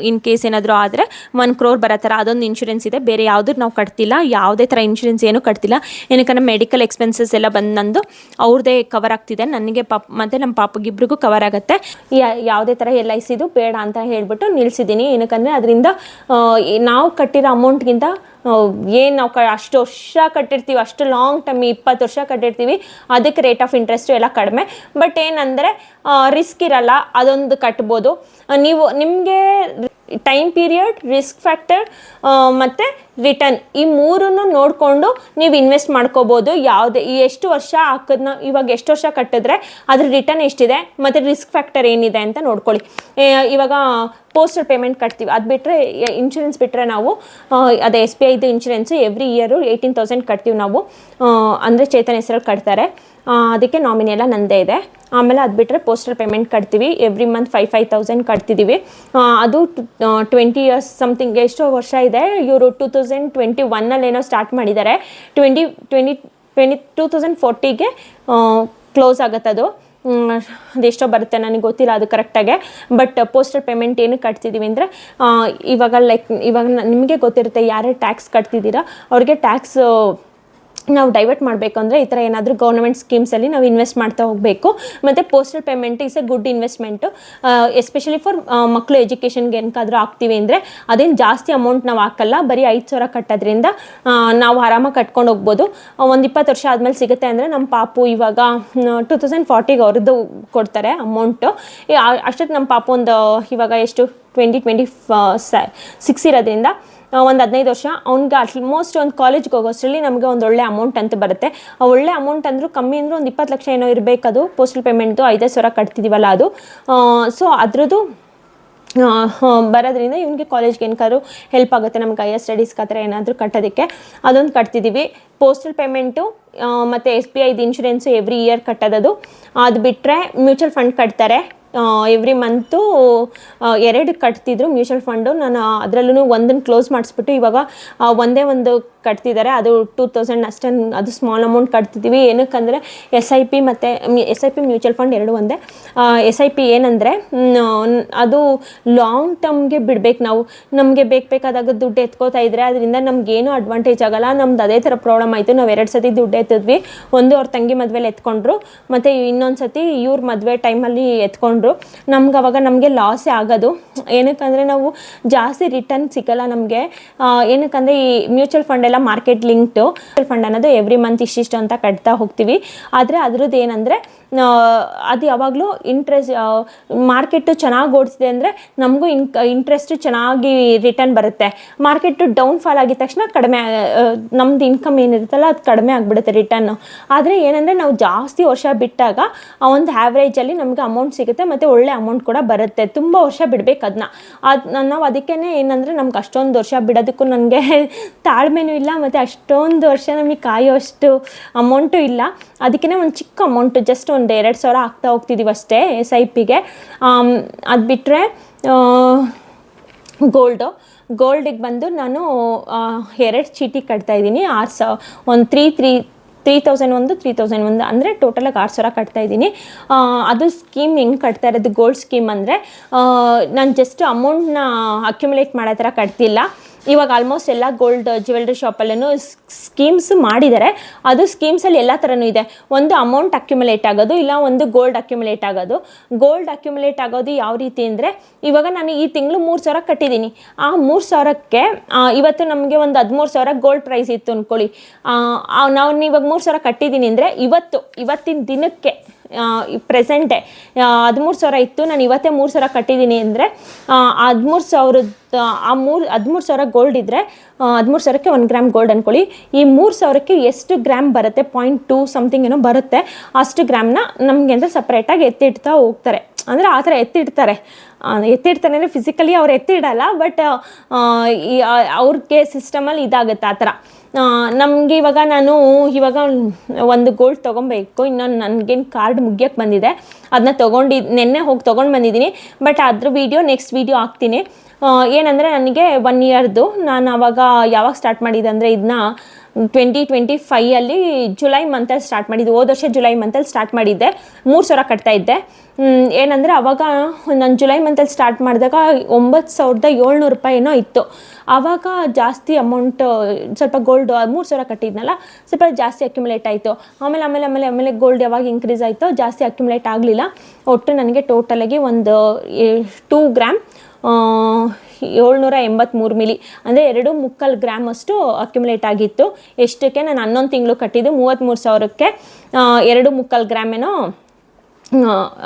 ಇನ್ ಕೇಸ್ ಏನಾದರೂ ಆದರೆ 1 crore ಬರೋ ಥರ ಅದೊಂದು ಇನ್ಶೂರೆನ್ಸ್ ಇದೆ. ಬೇರೆ ಯಾವುದೂ ನಾವು ಕಟ್ತಿಲ್ಲ, ಯಾವುದೇ ಥರ ಇನ್ಶೂರೆನ್ಸ್ ಏನೂ ಕಟ್ತಿಲ್ಲ. ಏನಕ್ಕಂದ್ರೆ ಮೆಡಿಕಲ್ ಎಕ್ಸ್ಪೆನ್ಸಸ್ ಎಲ್ಲ ಬಂದು ನಂದು ಅವ್ರದ್ದೇ ಕವರ್ ಆಗ್ತಿದೆ. ನನಗೆ ಮತ್ತು ನಮ್ಮ ಪಾಪಗಿಬ್ರಿಗೂ ಕವರ್ ಆಗುತ್ತೆ. ಯಾವುದೇ ಥರ LICದು ಬೇಡ ಅಂತ ಹೇಳಿಬಿಟ್ಟು ನಿಲ್ಲಿಸಿದ್ದೀನಿ. ಏನಕ್ಕಂದರೆ ಅದರಿಂದ ನಾವು ಕಟ್ಟಿರೋ ಅಮೌಂಟ್ಗಿಂತ ಏನು ನಾವು ಅಷ್ಟು ವರ್ಷ ಕಟ್ಟಿರ್ತೀವಿ, ಅಷ್ಟು ಲಾಂಗ್ ಟೈಮ್ 20 ವರ್ಷ ಕಟ್ಟಿರ್ತೀವಿ, ಅದಕ್ಕೆ ರೇಟ್ ಆಫ್ ಇಂಟ್ರೆಸ್ಟು ಎಲ್ಲ ಕಡಿಮೆ. ಬಟ್ ಏನಂದರೆ ರಿಸ್ಕ್ ಇರಲ್ಲ, ಅದೊಂದು ಕಟ್ಬೋದು ನೀವು. ನಿಮಗೆ ಟೈಮ್ ಪೀರಿಯಡ್, ರಿಸ್ಕ್ ಫ್ಯಾಕ್ಟರ್ ಮತ್ತು ರಿಟರ್ನ್ ಈ ಮೂರನ್ನು ನೋಡಿಕೊಂಡು ನೀವು ಇನ್ವೆಸ್ಟ್ ಮಾಡ್ಕೋಬೋದು. ಎಷ್ಟು ವರ್ಷ ಹಾಕಿದ್ನ, ಇವಾಗ ಎಷ್ಟು ವರ್ಷ ಕಟ್ಟಿದ್ರೆ ಅದ್ರ ರಿಟರ್ನ್ ಎಷ್ಟಿದೆ ಮತ್ತು ರಿಸ್ಕ್ ಫ್ಯಾಕ್ಟರ್ ಏನಿದೆ ಅಂತ ನೋಡ್ಕೊಳ್ಳಿ. ಇವಾಗ ಪೋಸ್ಟಲ್ ಪೇಮೆಂಟ್ ಕಟ್ತೀವಿ, ಅದು ಬಿಟ್ಟರೆ ಇನ್ಶೂರೆನ್ಸ್ ಬಿಟ್ಟರೆ ನಾವು ಅದೇ SBIದು ಇನ್ಶೂರೆನ್ಸು ಎವ್ರಿ ಇಯರು 18,000 ಕಟ್ತೀವಿ ನಾವು. ಅಂದರೆ ಚೇತನ್ ಹೆಸರಲ್ಲಿ ಕಟ್ತಾರೆ, ಅದಕ್ಕೆ ನಾಮಿನಿ ಎಲ್ಲ ನಂದೇ ಇದೆ. ಆಮೇಲೆ ಅದು ಬಿಟ್ಟರೆ ಪೋಸ್ಟಲ್ ಪೇಮೆಂಟ್ ಕಟ್ತೀವಿ, ಎವ್ರಿ ಮಂತ್ 5,000 ಕಟ್ತಿದ್ದೀವಿ. ಅದು 20 ಇಯರ್ಸ್ ಸಮಥಿಂಗ್ ಎಷ್ಟೋ ವರ್ಷ ಇದೆ. ಇವರು 2021 ಏನೋ ಸ್ಟಾರ್ಟ್ ಮಾಡಿದ್ದಾರೆ. 2040ಗೆ ಕ್ಲೋಸ್ ಆಗುತ್ತೆ ಅದು. ಅದೆಷ್ಟೋ ಬರುತ್ತೆ ನನಗೆ ಗೊತ್ತಿಲ್ಲ ಅದು ಕರೆಕ್ಟಾಗೆ. ಬಟ್ ಪೋಸ್ಟಲ್ ಪೇಮೆಂಟ್ ಏನು ಕಟ್ತಿದ್ದೀವಿ ಅಂದರೆ, ಇವಾಗ ನಿಮಗೆ ಗೊತ್ತಿರುತ್ತೆ ಯಾರ್ಯಾರು ಟ್ಯಾಕ್ಸ್ ಕಟ್ತಿದ್ದೀರಾ ಅವ್ರಿಗೆ ಟ್ಯಾಕ್ಸ್ ನಾವು ಡೈವರ್ಟ್ ಮಾಡಬೇಕು ಅಂದರೆ ಈ ಥರ ಏನಾದರೂ ಗೌರ್ಮೆಂಟ್ ಸ್ಕೀಮ್ಸಲ್ಲಿ ನಾವು ಇನ್ವೆಸ್ಟ್ ಮಾಡ್ತಾ ಹೋಗಬೇಕು. ಮತ್ತು postal payment is A good investment. Especially for ಮಕ್ಕಳು ಎಜುಕೇಷನ್ಗೆ ಏನಕ್ಕಾದರೂ ಹಾಕ್ತೀವಿ ಅಂದರೆ ಅದೇನು ಜಾಸ್ತಿ ಅಮೌಂಟ್ ನಾವು ಹಾಕಲ್ಲ, ಬರೀ 5,000 ಕಟ್ಟೋದ್ರಿಂದ ನಾವು ಆರಾಮಾಗಿ ಕಟ್ಕೊಂಡು ಹೋಗ್ಬೋದು. ಒಂದು 20 ವರ್ಷ ಆದಮೇಲೆ ಸಿಗುತ್ತೆ ಅಂದರೆ ನಮ್ಮ ಪಾಪು ಇವಾಗ 2040ಗೆ ಅವ್ರದ್ದು ಕೊಡ್ತಾರೆ ಅಮೌಂಟು. ಅಷ್ಟೊತ್ತು ನಮ್ಮ ಪಾಪು ಒಂದು ಇವಾಗ ಎಷ್ಟು 2026 ಇರೋದ್ರಿಂದ ಒಂದು 15 ವರ್ಷ ಅವ್ನಿಗೆ ಆಲ್ಮೋಸ್ಟ್ ಒಂದು ಕಾಲೇಜ್ಗೆ ಹೋಗೋಷ್ಟರಲ್ಲಿ ನಮಗೆ ಒಂದು ಒಳ್ಳೆ ಅಮೌಂಟ್ ಅಂತ ಬರುತ್ತೆ. ಆ ಒಳ್ಳೆ ಅಮೌಂಟ್ ಅಂದರೂ ಕಮ್ಮಿ ಅಂದರೂ ಒಂದು 20 ಲಕ್ಷ ಏನೋ ಇರಬೇಕು. ಅದು ಪೋಸ್ಟಲ್ ಪೇಮೆಂಟ್ದು 5,000 ಕಟ್ತಿದ್ದೀವಲ್ಲ ಅದು. ಸೊ ಅದ್ರದ್ದು ಬರೋದ್ರಿಂದ ಇವನಿಗೆ ಕಾಲೇಜ್ಗೆ ಏನಕ್ಕಾದ್ರೂ ಹೆಲ್ಪ್ ಆಗುತ್ತೆ, ನಮ್ಗೆ ಹೈಯರ್ ಸ್ಟಡೀಸ್ಗೆ ಆ ಥರ ಏನಾದರೂ ಕಟ್ಟೋದಕ್ಕೆ ಅದೊಂದು ಕಟ್ತಿದ್ದೀವಿ. ಪೋಸ್ಟಲ್ ಪೇಮೆಂಟು ಮತ್ತು SBIದು ಇನ್ಶೂರೆನ್ಸು ಎವ್ರಿ ಇಯರ್ ಕಟ್ಟೋದದು. ಅದು ಬಿಟ್ಟರೆ ಮ್ಯೂಚುವಲ್ ಫಂಡ್ ಕಟ್ತಾರೆ ಎವ್ರಿ ಮಂತು. 2 ಕಟ್ತಿದ್ರು ಮ್ಯೂಚುವಲ್ ಫಂಡು. ನಾನು ಅದರಲ್ಲೂ ಒಂದನ್ನು ಕ್ಲೋಸ್ ಮಾಡಿಸ್ಬಿಟ್ಟು ಇವಾಗ ಒಂದೇ ಒಂದು ಕಟ್ತಿದ್ದಾರೆ, ಅದು 2,000 ಅಷ್ಟೇ. ಅದು ಸ್ಮಾಲ್ ಅಮೌಂಟ್ ಕಟ್ತಿದ್ದೀವಿ. ಏನಕ್ಕಂದರೆ SIP ಮತ್ತು SIP ಮ್ಯೂಚುವಲ್ ಫಂಡ್ ಎರಡು ಒಂದೇ. SIP ಏನಂದರೆ ಅದು ಲಾಂಗ್ ಟರ್ಮ್ಗೆ ಬಿಡಬೇಕು ನಾವು. ನಮಗೆ ಬೇಕಾದಾಗ ದುಡ್ಡು ಎತ್ಕೋತಾ ಇದ್ದರೆ ಅದರಿಂದ ನಮಗೇನು ಅಡ್ವಾಂಟೇಜ್ ಆಗೋಲ್ಲ. ನಮ್ದು ಅದೇ ಥರ ಪ್ರಾಬ್ಲಮ್ ಆಯಿತು. ನಾವು 2 ಸತಿ ದುಡ್ಡು ಎತ್ತಿದ್ವಿ. ಒಂದು ಅವ್ರ ತಂಗಿ ಮದುವೆಲಿ ಎತ್ಕೊಂಡ್ರು, ಮತ್ತು ಇನ್ನೊಂದು ಸತಿ ಇವ್ರ ಮದುವೆ ಟೈಮಲ್ಲಿ ಎತ್ಕೊಂಡ್ರು. ಅವರು, ನಮ್ಗೆ ಅವಾಗ ನಮಗೆ ಲಾಸೇ ಆಗೋದು. ಏನಕ್ಕಂದರೆ ನಾವು ಜಾಸ್ತಿ ರಿಟರ್ನ್ ಸಿಗಲ್ಲ ನಮಗೆ. ಏನಕ್ಕಂದರೆ ಈ ಮ್ಯೂಚುವಲ್ ಫಂಡ್ ಎಲ್ಲ ಮಾರ್ಕೆಟ್ ಲಿಂಕ್ಡು. ಮ್ಯೂಚುವಲ್ ಫಂಡ್ ಅನ್ನೋದು ಎವ್ರಿ ಮಂತ್ ಇಷ್ಟಿಷ್ಟು ಅಂತ ಕಟ್ತಾ ಹೋಗ್ತೀವಿ. ಆದರೆ ಅದ್ರದ್ದು ಏನಂದರೆ ಅದು ಯಾವಾಗಲೂ ಇಂಟ್ರೆಸ್ಟ್, ಮಾರ್ಕೆಟು ಚೆನ್ನಾಗಿ ಓಡಿಸಿದೆ ಅಂದರೆ ನಮಗೂ ಇಂಟ್ರೆಸ್ಟು ಚೆನ್ನಾಗಿ ರಿಟರ್ನ್ ಬರುತ್ತೆ. ಮಾರ್ಕೆಟು ಡೌನ್ ಫಾಲ್ ಆಗಿದ ತಕ್ಷಣ ಕಡಿಮೆ, ನಮ್ದು ಇನ್ಕಮ್ ಏನಿರುತ್ತಲ್ಲ ಅದು ಕಡಿಮೆ ಆಗಿಬಿಡುತ್ತೆ ರಿಟರ್ನು. ಆದರೆ ಏನಂದರೆ ನಾವು ಜಾಸ್ತಿ ವರ್ಷ ಬಿಟ್ಟಾಗ ಒಂದು ಆ್ಯಾವ್ರೇಜಲ್ಲಿ ನಮಗೆ ಅಮೌಂಟ್ ಸಿಗುತ್ತೆ ಮತ್ತು ಒಳ್ಳೆ ಅಮೌಂಟ್ ಕೂಡ ಬರುತ್ತೆ. ತುಂಬ ವರ್ಷ ಬಿಡಬೇಕು ಅದನ್ನ. ನಾವು ಅದಕ್ಕೇ ಏನಂದರೆ ನಮ್ಗೆ ಅಷ್ಟೊಂದು ವರ್ಷ ಬಿಡೋದಕ್ಕೂ ನನಗೆ ತಾಳ್ಮೆನೂ ಇಲ್ಲ ಮತ್ತು ಅಷ್ಟೊಂದು ವರ್ಷ ನಮಗೆ ಕಾಯೋಷ್ಟು ಅಮೌಂಟು ಇಲ್ಲ. ಅದಕ್ಕೇ ಒಂದು ಚಿಕ್ಕ ಅಮೌಂಟು, ಜಸ್ಟ್ ಒಂದು 2,000 ಹಾಕ್ತಾ ಹೋಗ್ತಿದ್ದೀವಿ ಅಷ್ಟೇ SIPಗೆ. ಅದು ಬಿಟ್ಟರೆ ಗೋಲ್ಡಿಗೆ ಬಂದು ನಾನು 2 ಚೀಟಿ ಕಟ್ತಾಯಿದ್ದೀನಿ. ಒಂದು 3,000 ಅಂದರೆ ಟೋಟಲಾಗಿ 6,000 ಕಟ್ತಾಯಿದ್ದೀನಿ. ಅದು ಸ್ಕೀಮ್ ಹೆಂಗೆ ಕಟ್ತಾ ಇರೋದು, ಗೋಲ್ಡ್ ಸ್ಕೀಮ್ ಅಂದರೆ ನಾನು ಜಸ್ಟ್ ಅಮೌಂಟ್ನ ಅಕ್ಯುಮುಲೇಟ್ ಮಾಡೋ ಥರ ಕಟ್ತಿಲ್ಲ. ಇವಾಗ ಆಲ್ಮೋಸ್ಟ್ ಎಲ್ಲ ಗೋಲ್ಡ್ ಜ್ಯುವೆಲ್ರಿ ಶಾಪಲ್ಲೂ ಸ್ಕೀಮ್ಸ್ ಮಾಡಿದ್ದಾರೆ. ಅದು ಸ್ಕೀಮ್ಸಲ್ಲಿ ಎಲ್ಲ ಥರನೂ ಇದೆ. ಒಂದು ಅಮೌಂಟ್ ಅಕ್ಯುಮುಲೇಟ್ ಆಗೋದು, ಇಲ್ಲ ಒಂದು ಗೋಲ್ಡ್ ಅಕ್ಯುಮುಲೇಟ್ ಆಗೋದು. ಗೋಲ್ಡ್ ಅಕ್ಯುಮುಲೇಟ್ ಆಗೋದು ಯಾವ ರೀತಿ ಅಂದರೆ, ಇವಾಗ ನಾನು ಈ ತಿಂಗಳು 3,000 ಕಟ್ಟಿದ್ದೀನಿ. ಆ 3,000ಕ್ಕೆ ಇವತ್ತು ನಮಗೆ ಒಂದು 13,000 ಗೋಲ್ಡ್ ಪ್ರೈಸ್ ಇತ್ತು ಅಂದ್ಕೊಳ್ಳಿ. ನಾನು ಇವಾಗ 3,000 ಕಟ್ಟಿದ್ದೀನಿ ಅಂದರೆ ಇವತ್ತಿನ ದಿನಕ್ಕೆ ಪ್ರೆಸೆಂಟೇ 13,000 ಇತ್ತು, ನಾನು ಇವತ್ತೇ 3,000 ಕಟ್ಟಿದ್ದೀನಿ ಅಂದರೆ 13,000 ಗೋಲ್ಡ್ ಇದ್ದರೆ 13,000ಕ್ಕೆ 1 ಗ್ರಾಮ್ ಗೋಲ್ಡ್ ಅಂದ್ಕೊಳ್ಳಿ. ಈ 3,000ಕ್ಕೆ ಎಷ್ಟು ಗ್ರಾಮ್ ಬರುತ್ತೆ, 0.2 ಸಮಥಿಂಗ್ ಏನೋ ಬರುತ್ತೆ. ಅಷ್ಟು ಗ್ರಾಮ್ನ ನಮಗೆ ಅಂದರೆ ಸಪ್ರೇಟಾಗಿ ಎತ್ತಿಡ್ತಾ ಹೋಗ್ತಾರೆ. ಅಂದರೆ ಆ ಥರ ಎತ್ತಿಡ್ತಾರೆ ಅಂದರೆ ಫಿಸಿಕಲಿ ಅವ್ರು ಎತ್ತಿಡಲ್ಲ, ಬಟ್ ಅವ್ರಿಗೆ ಸಿಸ್ಟಮಲ್ಲಿ ಇದಾಗುತ್ತೆ ಆ ಥರ. ನಮಗೆ ಇವಾಗ ಒಂದು ಗೋಲ್ಡ್ ತೊಗೊಬೇಕು. ಇನ್ನೊಂದು ನನಗೇನು ಕಾರ್ಡ್ ಮುಗಿಯೋಕ್ಕೆ ಬಂದಿದೆ, ಅದನ್ನ ನೆನ್ನೆ ಹೋಗಿ ತೊಗೊಂಡು ಬಂದಿದ್ದೀನಿ. ಬಟ್ ಅದ್ರ ನೆಕ್ಸ್ಟ್ ವೀಡಿಯೋ ಹಾಕ್ತೀನಿ. ಏನಂದರೆ ನನಗೆ 1 ಇಯರ್ದು ನಾನು ಆವಾಗ ಯಾವಾಗ ಸ್ಟಾರ್ಟ್ ಮಾಡಿದ್ದೆ ಅಂದರೆ ಇದನ್ನ 2025 ಜುಲೈ ಮಂತಲ್ಲಿ ಸ್ಟಾರ್ಟ್ ಮಾಡಿದ್ದು. ಹೋದ ವರ್ಷ ಜುಲೈ ಮಂತಲ್ಲಿ ಸ್ಟಾರ್ಟ್ ಮಾಡಿದ್ದೆ. 3,000 ಕಟ್ತಾಯಿದ್ದೆ. ಏನಂದರೆ ಆವಾಗ ನಾನು ಜುಲೈ ಮಂತಲ್ಲಿ ಸ್ಟಾರ್ಟ್ ಮಾಡಿದಾಗ 9,700 ರೂಪಾಯಿನೋ ಇತ್ತು. ಆವಾಗ ಜಾಸ್ತಿ ಅಮೌಂಟ್, ಸ್ವಲ್ಪ ಗೋಲ್ಡ್ 3,000 ಕಟ್ಟಿದ್ನಲ್ಲ, ಸ್ವಲ್ಪ ಜಾಸ್ತಿ ಅಕ್ಯುಮುಲೇಟ್ ಆಯಿತು. ಆಮೇಲೆ ಗೋಲ್ಡ್ ಯಾವಾಗ ಇನ್ಕ್ರೀಸ್ ಆಯಿತು ಜಾಸ್ತಿ ಅಕ್ಯುಮುಲೇಟ್ ಆಗಲಿಲ್ಲ. ಒಟ್ಟು ನನಗೆ ಟೋಟಲಾಗಿ ಒಂದು 2 ಗ್ರಾಮ್ 783 ಮಿಲಿ ಅಂದರೆ 2.25 ಗ್ರಾಮ್ ಅಷ್ಟು ಅಕ್ಯುಮುಲೇಟ್ ಆಗಿತ್ತು. ಎಷ್ಟಕ್ಕೆ ನಾನು 11 ತಿಂಗಳು ಕಟ್ಟಿದ್ದು 33,000ಕ್ಕೆ 2.25 ಗ್ರಾಮ್ ಏನೋ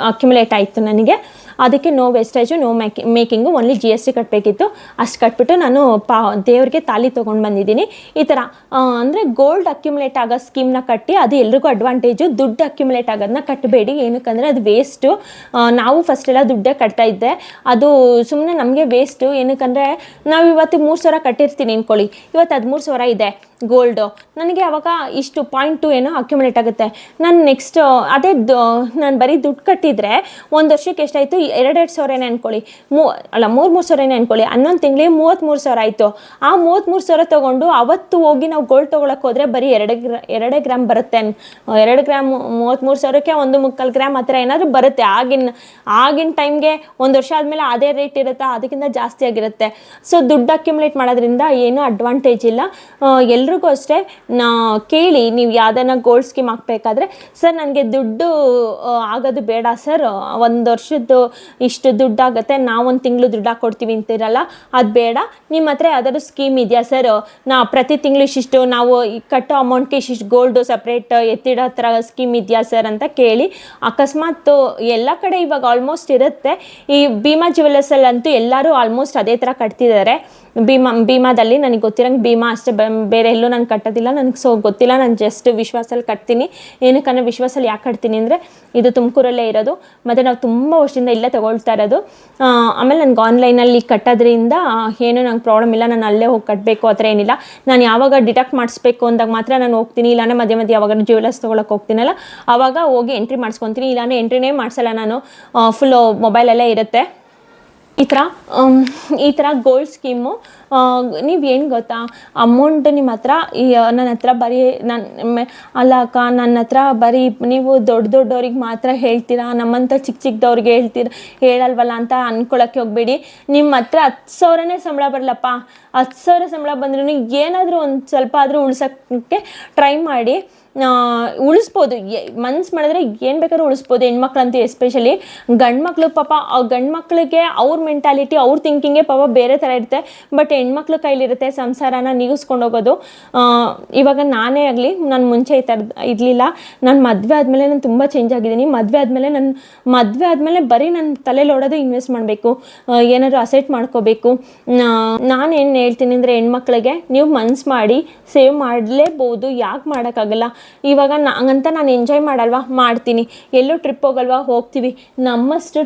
ಅಕ್ಯುಮುಲೇಟ್ ಆಯಿತು ನನಗೆ. ಅದಕ್ಕೆ no wastage, no making, only GST ಕಟ್ಟಬೇಕಿತ್ತು. ಅಷ್ಟು ಕಟ್ಬಿಟ್ಟು ನಾನು ದೇವ್ರಿಗೆ ತಾಲಿ ತೊಗೊಂಡು ಬಂದಿದ್ದೀನಿ. ಈ ಥರ ಅಂದರೆ ಗೋಲ್ಡ್ ಅಕ್ಯುಮುಲೇಟ್ ಆಗೋ ಸ್ಕೀಮ್ನ ಕಟ್ಟಿ, ಅದು ಎಲ್ರಿಗೂ ಅಡ್ವಾಂಟೇಜು. ದುಡ್ಡು ಅಕ್ಯುಮುಲೇಟ್ ಆಗೋದನ್ನ ಕಟ್ಟಬೇಡಿ, ಏನಕ್ಕಂದರೆ ಅದು ವೇಸ್ಟು. ನಾವು ಫಸ್ಟೆಲ್ಲ ದುಡ್ಡೇ ಕಟ್ತಾಯಿದ್ದೆ, ಅದು ಸುಮ್ಮನೆ ನಮಗೆ ವೇಸ್ಟು. ಏನಕ್ಕಂದರೆ ನಾವು ಇವತ್ತು 3,000 ಕಟ್ಟಿರ್ತೀನಿ ಅಂದ್ಕೊಳ್ಳಿ, ಇವತ್ತು 13,000 ಇದೆ ಗೋಲ್ಡು, ನನಗೆ ಅವಾಗ ಇಷ್ಟು 0.2 ಏನೋ ಅಕ್ಯುಮುಲೇಟ್ ಆಗುತ್ತೆ. ನಾನು ನೆಕ್ಸ್ಟ್ ಅದೇ ನಾನು ಬರೀ ದುಡ್ಡು ಕಟ್ಟಿದರೆ ಒಂದು ವರ್ಷಕ್ಕೆ ಎಷ್ಟಾಯಿತು, 2,000 ಅಂದ್ಕೊಳ್ಳಿ, 3,000 ಅಂದ್ಕೊಳ್ಳಿ. 11 ತಿಂಗಳಿಗೆ 33,000 ಆಯಿತು. ಆ 33,000 ತೊಗೊಂಡು ಅವತ್ತು ಹೋಗಿ ನಾವು ಗೋಲ್ಡ್ ತೊಗೊಳಕ್ಕೆ ಹೋದರೆ ಬರೀ 2 ಗ್ರಾಮ್ ಬರುತ್ತೆ. 2 ಗ್ರಾಮ್ 33,000ಕ್ಕೆ 1.25 ಗ್ರಾಮ್ ಆ ಥರ ಏನಾದರೂ ಬರುತ್ತೆ. ಆಗಿನ ಟೈಮ್ಗೆ ಒಂದು ವರ್ಷ ಆದಮೇಲೆ ಅದೇ ರೇಟ್ ಇರುತ್ತೆ, ಅದಕ್ಕಿಂತ ಜಾಸ್ತಿ ಆಗಿರುತ್ತೆ. ಸೊ ದುಡ್ಡು ಅಕ್ಯುಮುಲೇಟ್ ಮಾಡೋದ್ರಿಂದ ಏನೂ ಅಡ್ವಾಂಟೇಜ್ ಇಲ್ಲ. ಎಲ್ರಿಗೂ ಅಷ್ಟೇ ಕೇಳಿ, ನೀವು ಯಾವುದನ್ನ ಗೋಲ್ಡ್ ಸ್ಕೀಮ್ ಹಾಕಬೇಕಾದ್ರೆ, ಸರ್ ನನಗೆ ದುಡ್ಡು ಆಗೋದು ಬೇಡ ಸರ್, ಒಂದು ವರ್ಷದ್ದು ಇಷ್ಟು ದುಡ್ಡಾಗುತ್ತೆ, ನಾವೊಂದು ತಿಂಗಳು ದುಡ್ಡು ಹಾಕ್ಕೊಡ್ತೀವಿ ಅಂತಿರಲ್ಲ, ಅದು ಬೇಡ. ನಿಮ್ಮ ಹತ್ರ ಯಾವ್ದಾದ್ರು ಸ್ಕೀಮ್ ಇದೆಯಾ ಸರ್, ಪ್ರತಿ ತಿಂಗಳು ಇಷ್ಟಿಷ್ಟು ನಾವು ಕಟ್ಟೋ ಅಮೌಂಟ್ಗೆ ಇಷ್ಟಿಷ್ಟು ಗೋಲ್ಡು ಸಪ್ರೇಟ್ ಎತ್ತಿಡೋ ಥರ ಸ್ಕೀಮ್ ಇದೆಯಾ ಸರ್ ಅಂತ ಕೇಳಿ. ಅಕಸ್ಮಾತ್ ಎಲ್ಲ ಕಡೆ ಇವಾಗ ಆಲ್ಮೋಸ್ಟ್ ಇರುತ್ತೆ. ಈ ಭೀಮಾ ಜ್ಯುವೆಲ್ಲರ್ಸಲ್ಲಂತೂ ಎಲ್ಲರೂ ಆಲ್ಮೋಸ್ಟ್ ಅದೇ ಥರ ಕಟ್ತಿದ್ದಾರೆ. ಭೀಮಾದಲ್ಲಿ ನನಗೆ ಗೊತ್ತಿರಂಗೆ ಭೀಮಾ ಅಷ್ಟೇ, ಬೇರೆ ಎಲ್ಲೂ ನಾನು ಕಟ್ಟೋದಿಲ್ಲ. ನನಗೆ ಗೊತ್ತಿಲ್ಲ, ನಾನು ಜಸ್ಟ್ ವಿಶ್ವಾಸಲ್ಲಿ ಕಟ್ತೀನಿ. ಏನಕ್ಕಂದರೆ ವಿಶ್ವಾಸಲ್ಲಿ ಯಾಕೆ ಕಟ್ತೀನಿ ಅಂದರೆ, ಇದು ತುಮಕೂರಲ್ಲೇ ಇರೋದು, ಮತ್ತು ನಾವು ತುಂಬ ವರ್ಷದಿಂದ ಇಲ್ಲೇ ತೊಗೊಳ್ತಾ ಇರೋದು. ಆಮೇಲೆ ನನಗೆ ಆನ್ಲೈನಲ್ಲಿ ಕಟ್ಟೋದ್ರಿಂದ ಏನೂ ನಂಗೆ ಪ್ರಾಬ್ಲಮ್ ಇಲ್ಲ. ನಾನು ಅಲ್ಲೇ ಹೋಗಿ ಕಟ್ಟಬೇಕು ಆ ಥರ ಏನಿಲ್ಲ. ನಾನು ಯಾವಾಗ ಡಿಡಕ್ಟ್ ಮಾಡಿಸ್ಬೇಕು ಅಂದಾಗ ಮಾತ್ರ ನಾನು ಹೋಗ್ತೀನಿ, ಇಲ್ಲಾಂದರೆ ಮಧ್ಯೆ ಯಾವಾಗ ಜ್ಯುವೆಲ್ಲರ್ಸ್ ತೊಗೊಳಕ್ಕೆ ಹೋಗ್ತೀನಲ್ಲ ಆವಾಗ ಹೋಗಿ ಎಂಟ್ರಿ ಮಾಡಿಸ್ಕೊತೀನಿ. ಇಲ್ಲಾಂದರೆ ಎಂಟ್ರಿನೇ ಮಾಡಿಸಲ್ಲ ನಾನು, ಫುಲ್ಲು ಮೊಬೈಲಲ್ಲೇ ಇರುತ್ತೆ. ಈ ಥರ ಗೋಲ್ಡ್ ಸ್ಕೀಮು ನೀವು ಏನು ಗೊತ್ತಾ, ಅಮೌಂಟ್ ನಿಮ್ಮ ಹತ್ರ ನನ್ನ ಹತ್ರ ಬರೀ ಅಲ್ಲ ಅಕ್ಕ, ನನ್ನ ಹತ್ರ ಬರೀ ನೀವು ದೊಡ್ಡವ್ರಿಗೆ ಮಾತ್ರ ಹೇಳ್ತೀರಾ, ನಮ್ಮಂಥ ಚಿಕ್ಕದವ್ರಿಗೆ ಹೇಳಲ್ವಲ್ಲ ಅಂತ ಅಂದ್ಕೊಳಕ್ಕೆ ಹೋಗಬೇಡಿ. ನಿಮ್ಮ ಹತ್ರ 10,000ನೇ ಸಂಬಳ ಬರಲಪ್ಪ, 10,000 ಸಂಬಳ ಬಂದ್ರೂ ಏನಾದರೂ ಒಂದು ಸ್ವಲ್ಪ ಆದರೂ ಉಳ್ಸೋಕ್ಕೆ ಟ್ರೈ ಮಾಡಿ. ಉಳಿಸ್ಬೋದು, ಮನ್ಸು ಮಾಡಿದ್ರೆ ಏನು ಬೇಕಾದ್ರೂ ಉಳಿಸ್ಬೋದು. ಹೆಣ್ಮಕ್ಳಂತೂ ಎಸ್ಪೆಷಲಿ. ಗಂಡು ಮಕ್ಕಳು ಪಾಪ, ಗಂಡು ಮಕ್ಕಳಿಗೆ ಅವ್ರ ಮೆಂಟಾಲಿಟಿ, ಅವ್ರ ಥಿಂಕಿಂಗೇ ಪಾಪ ಬೇರೆ ಥರ ಇರುತ್ತೆ. ಬಟ್ ಹೆಣ್ಮಕ್ಳು ಕೈಲಿರುತ್ತೆ ಸಂಸಾರನ ನೀಗಿಸ್ಕೊಂಡು ಹೋಗೋದು. ಇವಾಗ ನಾನೇ ಆಗಲಿ, ನಾನು ಮುಂಚೆ ಈ ಥರದ್ದು ಇರಲಿಲ್ಲ. ನಾನು ಮದುವೆ ಆದಮೇಲೆ ನಾನು ತುಂಬ ಚೇಂಜ್ ಆಗಿದ್ದೀನಿ. ಮದುವೆ ಆದಮೇಲೆ ಬರೀ ನನ್ನ ತಲೆಯಲ್ಲಿ ಓಡೋದು ಇನ್ವೆಸ್ಟ್ ಮಾಡಬೇಕು, ಏನಾದರೂ ಅಸೆಟ್ ಮಾಡ್ಕೋಬೇಕು. ನಾನೇನು ಹೇಳ್ತೀನಿ ಅಂದರೆ, ಹೆಣ್ಮಕ್ಳಿಗೆ ನೀವು ಮನ್ಸು ಮಾಡಿ ಸೇವ್ ಮಾಡಲೇಬೋದು, ಯಾಕೆ ಮಾಡೋಕ್ಕಾಗಲ್ಲ. ಇವಾಗ ಹಂಗಂತ ನಾನು ಎಂಜಾಯ್ ಮಾಡಲ್ವಾ, ಮಾಡ್ತೀನಿ. ಎಲ್ಲೂ ಟ್ರಿಪ್ ಹೋಗಲ್ವಾ, ಹೋಗ್ತೀವಿ. ನಮ್ಮಷ್ಟು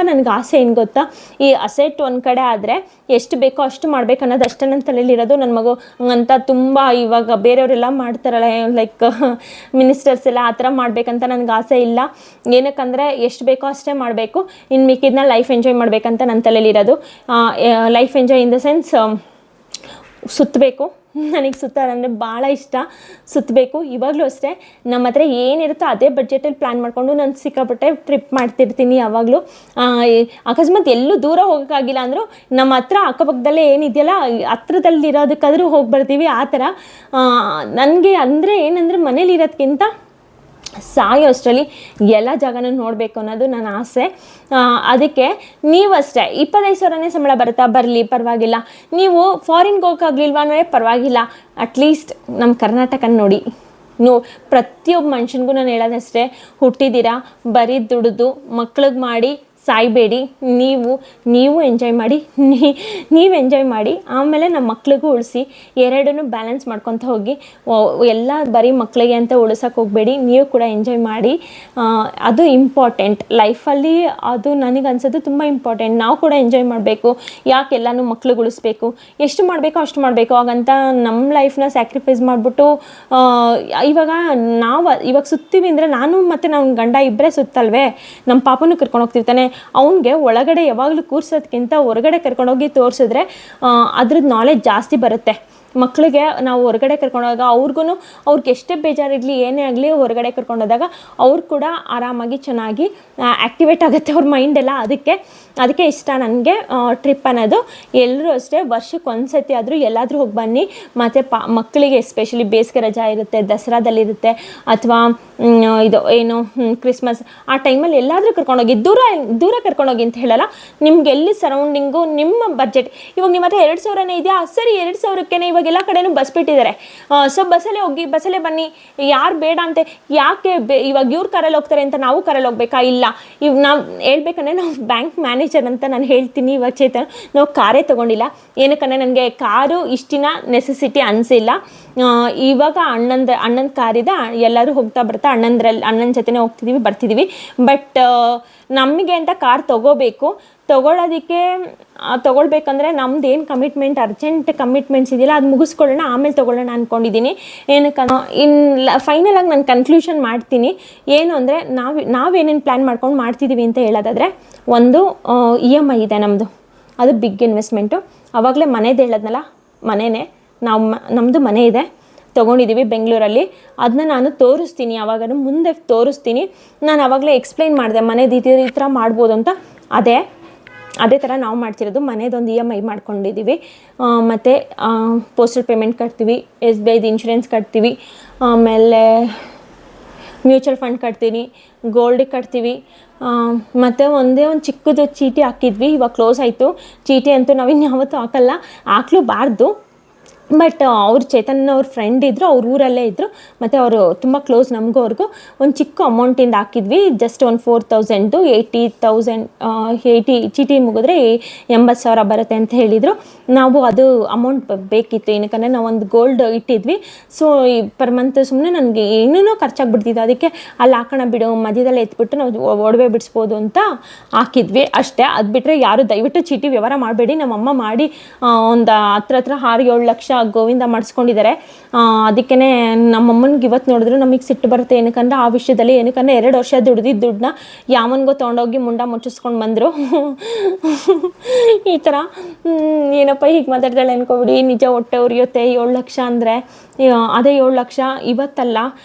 ನನಗೆ ಆಸೆ ಏನು ಗೊತ್ತಾ, ಈ ಅಸೆಟ್ ಒಂದು ಕಡೆ ಆದರೆ ಎಷ್ಟು ಬೇಕೋ ಅಷ್ಟು ಮಾಡ್ಬೇಕು ಅನ್ನೋದು ಅಷ್ಟೇ ನನ್ನ ತಲೆಯಲ್ಲಿರೋದು. ನನ್ನ ಮಗು ಹಂಗಂತ ತುಂಬ ಇವಾಗ ಬೇರೆಯವರೆಲ್ಲ ಮಾಡ್ತಾರಲ್ಲ, ಲೈಕ್ ಮಿನಿಸ್ಟರ್ಸ್ ಎಲ್ಲ, ಆ ಥರ ಮಾಡಬೇಕಂತ ನನಗೆ ಆಸೆ ಇಲ್ಲ. ಏನಕ್ಕಂದರೆ ಎಷ್ಟು ಬೇಕೋ ಅಷ್ಟೇ ಮಾಡಬೇಕು, ಇನ್ನು ಮಿಕ್ಕಿದ್ನ ಲೈಫ್ ಎಂಜಾಯ್ ಮಾಡಬೇಕಂತ ನನ್ನ ತಲೆಯಲ್ಲಿರೋದು. Life enjoy in the sense ಸುತ್ತಬೇಕು. ನನಗೆ ಸುತ್ತೋದಂದರೆ ಭಾಳ ಇಷ್ಟ, ಸುತ್ತಬೇಕು. ಇವಾಗಲೂ ಅಷ್ಟೇ ನಮ್ಮ ಹತ್ರ ಏನಿರುತ್ತೋ ಅದೇ ಬಡ್ಜೆಟಲ್ಲಿ ಪ್ಲ್ಯಾನ್ ಮಾಡಿಕೊಂಡು ನಾನು ಸಿಕ್ಕಾಪಟ್ಟೆ ಟ್ರಿಪ್ ಮಾಡ್ತಿರ್ತೀನಿ ಯಾವಾಗಲೂ. ಅಕಸ್ಮಾತ್ ಎಲ್ಲೂ ದೂರ ಹೋಗೋಕ್ಕಾಗಿಲ್ಲ ಅಂದರೂ ನಮ್ಮ ಹತ್ರ ಅಕ್ಕಪಕ್ಕದಲ್ಲೇ ಏನಿದೆಯಲ್ಲ ಹತ್ರದಲ್ಲಿರೋದಕ್ಕಾದರೂ ಹೋಗಿ ಬರ್ತೀವಿ. ಆ ಥರ ನನಗೆ ಅಂದರೆ ಏನಂದರೆ, ಮನೇಲಿರೋದಕ್ಕಿಂತ ಸಾಯೋ ಅಷ್ಟರಲ್ಲಿ ಎಲ್ಲ ಜಾಗನೂ ನೋಡಬೇಕು ಅನ್ನೋದು ನನ್ನ ಆಸೆ. ಅದಕ್ಕೆ ನೀವು ಅಷ್ಟೇ 25,000ನೇ ಸಂಬಳ ಬರಲಿ, ಪರವಾಗಿಲ್ಲ. ನೀವು ಫಾರಿನ್ಗೆ ಹೋಗೋಕ್ಕಾಗಲಿಲ್ವ ಅಂದರೆ ಪರವಾಗಿಲ್ಲ, ಅಟ್ಲೀಸ್ಟ್ ನಮ್ಮ ಕರ್ನಾಟಕನ ನೋಡಿ. ಪ್ರತಿಯೊಬ್ಬ ಮನುಷ್ಯನಿಗೂ ನಾನು ಹೇಳೋದಷ್ಟೇ, ಹುಟ್ಟಿದ್ದೀರಾ, ಬರೀ ದುಡಿದು ಮಕ್ಳಿಗೆ ಮಾಡಿ ಸಾಯಬೇಡಿ. ನೀವು ಎಂಜಾಯ್ ಮಾಡಿ, ನೀವು ಎಂಜಾಯ್ ಮಾಡಿ. ಆಮೇಲೆ ನಮ್ಮ ಮಕ್ಳಿಗೂ ಉಳಿಸಿ, ಎರಡನ್ನೂ ಬ್ಯಾಲೆನ್ಸ್ ಮಾಡ್ಕೊತ ಹೋಗಿ. ಎಲ್ಲ ಬರೀ ಮಕ್ಕಳಿಗೆ ಅಂತ ಉಳಿಸೋಕೆ ಹೋಗಬೇಡಿ, ನೀವು ಕೂಡ ಎಂಜಾಯ್ ಮಾಡಿ. ಅದು ಇಂಪಾರ್ಟೆಂಟ್ ಲೈಫಲ್ಲಿ. ಅದು ನನಗೆ ಅನ್ಸೋದು ತುಂಬ ಇಂಪಾರ್ಟೆಂಟ್. ನಾವು ಕೂಡ ಎಂಜಾಯ್ ಮಾಡಬೇಕು. ಯಾಕೆ ಎಲ್ಲನೂ ಮಕ್ಳಿಗೆ ಉಳಿಸ್ಬೇಕು, ಎಷ್ಟು ಮಾಡಬೇಕೋ ಅಷ್ಟು ಮಾಡಬೇಕು. ಹಾಗಂತ ನಮ್ಮ ಲೈಫ್ನ ಸ್ಯಾಕ್ರಿಫೈಸ್ ಮಾಡಿಬಿಟ್ಟು ಇವಾಗ ಸುತ್ತೀವಿ ಅಂದರೆ, ನಾನು ಮತ್ತು ನನ್ನ ಗಂಡ ಇಬ್ಬರೇ ಸುತ್ತಲ್ವೇ, ನಮ್ಮ ಪಾಪನೂ ಕರ್ಕೊಂಡು ಹೋಗ್ತಿರ್ತಾನೆ. ಅವನಿಗೆ ಒಳಗಡೆ ಯಾವಾಗಲೂ ಕೂರ್ಸೋದಕ್ಕಿಂತ ಹೊರಗಡೆ ಕರ್ಕೊಂಡೋಗಿ ತೋರಿಸಿದ್ರೆ ಅದ್ರದ್ದು ನಾಲೆಜ್ ಜಾಸ್ತಿ ಬರುತ್ತೆ. ಮಕ್ಕಳಿಗೆ ನಾವು ಹೊರಗಡೆ ಕರ್ಕೊಂಡೋದಾಗ ಅವ್ರಿಗೆ ಎಷ್ಟೇ ಬೇಜಾರಿರಲಿ, ಏನೇ ಆಗಲಿ, ಹೊರಗಡೆ ಕರ್ಕೊಂಡೋದಾಗ ಅವ್ರು ಕೂಡ ಆರಾಮಾಗಿ ಚೆನ್ನಾಗಿ ಆ್ಯಕ್ಟಿವೇಟ್ ಆಗುತ್ತೆ ಅವ್ರ ಮೈಂಡೆಲ್ಲ. ಅದಕ್ಕೆ ಇಷ್ಟ ನನಗೆ ಟ್ರಿಪ್ ಅನ್ನೋದು. ಎಲ್ಲರೂ ಅಷ್ಟೇ ವರ್ಷಕ್ಕೆ ಒಂದು ಸತಿ ಆದರೂ ಎಲ್ಲಾದರೂ ಹೋಗಿ ಬನ್ನಿ. ಮತ್ತು ಮಕ್ಕಳಿಗೆ ಎಸ್ಪೆಷಲಿ ಬೇಸಿಗೆ ರಜಾ ಇರುತ್ತೆ, ದಸರಾದಲ್ಲಿರುತ್ತೆ, ಅಥವಾ ಇದು ಏನು ಕ್ರಿಸ್ಮಸ್ ಆ ಟೈಮಲ್ಲಿ ಎಲ್ಲಾದರೂ ಕರ್ಕೊಂಡೋಗಿ. ದೂರ ಕರ್ಕೊಂಡೋಗಿ ಅಂತ ಹೇಳಲ್ಲ, ನಿಮ್ಗೆ ಎಲ್ಲಿ ಸರೌಂಡಿಂಗು, ನಿಮ್ಮ ಬಜೆಟ್. ಇವಾಗ ನಿಮ್ಮ ಹತ್ರ 2,000ನೇ ಇದೆಯಾ, ಸರಿ 2,000ಕ್ಕೇ ಇವಾಗ ಎಲ್ಲ ಕಡೆನೂ ಬಸ್ ಬಿಟ್ಟಿದ್ದಾರೆ. ಸೊ ಬಸ್ಸಲ್ಲೇ ಹೋಗಿ, ಬಸ್ಸಲ್ಲೇ ಬನ್ನಿ. ಯಾರು ಬೇಡ ಅಂತೆ, ಯಾಕೆ ಇವಾಗ ಇವ್ರು ಕಾರಲ್ಲಿ ಹೋಗ್ತಾರೆ ಅಂತ ನಾವು ಕಾರಲ್ಲಿ ಹೋಗ್ಬೇಕಾ? ಇಲ್ಲ. ನಾವು ಹೇಳ್ಬೇಕಂದ್ರೆ, ನಾವು ಬ್ಯಾಂಕ್ ಮ್ಯಾನೇಜರ್ ಅಂತ ನಾನು ಹೇಳ್ತೀನಿ. ಇವಾಗ ಚೇತನ್ ನಾವು ಕಾರೇ ತೊಗೊಂಡಿಲ್ಲ. ಏನಕ್ಕಂದರೆ ನನಗೆ ಕಾರು ಇಷ್ಟಿನ ನೆಸೆಸಿಟಿ ಅನಿಸಿಲ್ಲ. ಇವಾಗ ಅಣ್ಣನ ಕಾರಿದೆ, ಎಲ್ಲರೂ ಹೋಗ್ತಾ ಬರ್ತಾ ಅಣ್ಣನ ಜೊತೆನೇ ಹೋಗ್ತಿದ್ದೀವಿ, ಬರ್ತಿದ್ದೀವಿ. ಬಟ್ ನಮಗೆ ಅಂತ ಕಾರ್ ತೊಗೊಳ್ಬೇಕಂದ್ರೆ ನಮ್ದು ಏನು ಕಮಿಟ್ಮೆಂಟ್, ಅರ್ಜೆಂಟ್ ಕಮಿಟ್ಮೆಂಟ್ಸ್ ಇದೆಯಲ್ಲ, ಅದು ಮುಗಿಸ್ಕೊಳ್ಳೋಣ, ಆಮೇಲೆ ತೊಗೊಳ್ಳೋಣ ಅಂದ್ಕೊಂಡಿದ್ದೀನಿ. ಏನಕ್ಕೆ ಫೈನಲ್ ಆಗಿ ನಾನು ಕನ್ಕ್ಲೂಷನ್ ಮಾಡ್ತೀನಿ. ಏನು ಅಂದರೆ, ನಾವೇನೇನು ಪ್ಲ್ಯಾನ್ ಮಾಡ್ಕೊಂಡು ಮಾಡ್ತಿದ್ದೀವಿ ಅಂತ ಹೇಳೋದಾದರೆ, ಒಂದು EMI ಇದೆ ನಮ್ಮದು, ಅದು ಬಿಗ್ ಇನ್ವೆಸ್ಟ್ಮೆಂಟು. ಆವಾಗಲೇ ಮನೆದು ಹೇಳೋದ್ನಲ್ಲ, ಮನೆಯೇ ನಮ್ಮದು ಮನೆ ಇದೆ, ತೊಗೊಂಡಿದ್ದೀವಿ ಬೆಂಗಳೂರಲ್ಲಿ. ಅದನ್ನ ನಾನು ತೋರಿಸ್ತೀನಿ, ಯಾವಾಗಲೂ ಮುಂದೆ ತೋರಿಸ್ತೀನಿ. ನಾನು ಆವಾಗಲೇ ಎಕ್ಸ್ಪ್ಲೈನ್ ಮಾಡಿದೆ ಮನೆದು ಈ ಥರ ಮಾಡ್ಬೋದು ಅಂತ. ಅದೇ ಥರ ನಾವು ಮಾಡ್ತಿರೋದು. ಮನೆದೊಂದು EMI ಮಾಡ್ಕೊಂಡಿದ್ದೀವಿ. ಮತ್ತು ಪೋಸ್ಟಲ್ ಪೇಮೆಂಟ್ ಕಟ್ತೀವಿ, SBIದು ಇನ್ಶೂರೆನ್ಸ್ ಕಟ್ತೀವಿ, ಆಮೇಲೆ ಮ್ಯೂಚುವಲ್ ಫಂಡ್ ಕಟ್ತೀನಿ, ಗೋಲ್ಡಿಗೆ ಕಟ್ತೀವಿ. ಮತ್ತು ಒಂದು ಚಿಕ್ಕದು ಚೀಟಿ ಹಾಕಿದ್ವಿ, ಇವಾಗ ಕ್ಲೋಸ್ ಆಯಿತು. ಚೀಟಿ ಅಂತೂ ನಾವಿನ್ಯಾವತ್ತೂ ಹಾಕ್ಲೂಬಾರ್ದು. ಬಟ್ ಚೇತನ್ ಅವ್ರ ಫ್ರೆಂಡ್ ಇದ್ದರು, ಅವ್ರ ಊರಲ್ಲೇ ಇದ್ದರು, ಮತ್ತು ಅವರು ತುಂಬ ಕ್ಲೋಸ್ ನಮಗೂ ಅವ್ರಿಗೂ. ಒಂದು ಚಿಕ್ಕ ಅಮೌಂಟಿಂದ ಹಾಕಿದ್ವಿ, ಜಸ್ಟ್ ಒಂದು 4,000 80 ಚೀಟಿ ಮುಗಿದ್ರೆ 80,000 ಬರುತ್ತೆ ಅಂತ ಹೇಳಿದರು. ನಾವು ಅದು ಅಮೌಂಟ್ ಬೇಕಿತ್ತು, ಏನಕ್ಕಂದರೆ ನಾವು ಒಂದು ಗೋಲ್ಡ್ ಇಟ್ಟಿದ್ವಿ. ಸೊ ಪರ್ ಮಂತ್ ಸುಮ್ಮನೆ ನನಗೆ ಏನೇನೋ ಖರ್ಚಾಗ್ಬಿಡ್ತಿದ್ದು, ಅದಕ್ಕೆ ಅಲ್ಲಿ ಹಾಕೋಣ ಬಿಡು, ಮಧ್ಯದಲ್ಲಿ ಎತ್ಬಿಟ್ಟು ನಾವು ಒಡವೆ ಬಿಡಿಸ್ಬೋದು ಅಂತ ಹಾಕಿದ್ವಿ ಅಷ್ಟೇ. ಅದು ಬಿಟ್ಟರೆ ಯಾರು ದಯವಿಟ್ಟು ಚೀಟಿ ವ್ಯವಹಾರ ಮಾಡಬೇಡಿ. ನಮ್ಮಮ್ಮ ಮಾಡಿ ಒಂದು ಹತ್ರ 6-7 ಲಕ್ಷ ಗೋವಿಂದ ಮಾಡಿಸ್ಕೊಂಡಿದ್ದಾರೆ. ಅದಕ್ಕೇ ನಮ್ಮಮ್ಮನಿಗೆ ಇವತ್ತು ನೋಡಿದ್ರು ನಮಗೆ ಸಿಟ್ಟು ಬರುತ್ತೆ. ಏನಕ್ಕಂದ್ರೆ ಆ ವಿಷಯದಲ್ಲಿ, ಏನಕ್ಕಂದ್ರೆ 2 ವರ್ಷ ದುಡ್ದಿದ್ದು ದುಡ್ಡನ್ನ ಯಾವನಿಗೋ ತೊಗೊಂಡೋಗಿ ಮುಂಡ ಮುಚ್ಚಿಸ್ಕೊಂಡು ಬಂದರು. ಈ ಥರ ಏನಪ್ಪ ಹೀಗೆ ಮಾತಾಡ್ತಾಳೆ ಅನ್ಕೋಬಿಡಿ. ನಿಜ ಹೊಟ್ಟೆ ಉರಿಯುತ್ತೆ. 7 ಲಕ್ಷ ಅಂದರೆ ಅದೇ 7 ಲಕ್ಷ ಇವತ್ತಲ್ಲ,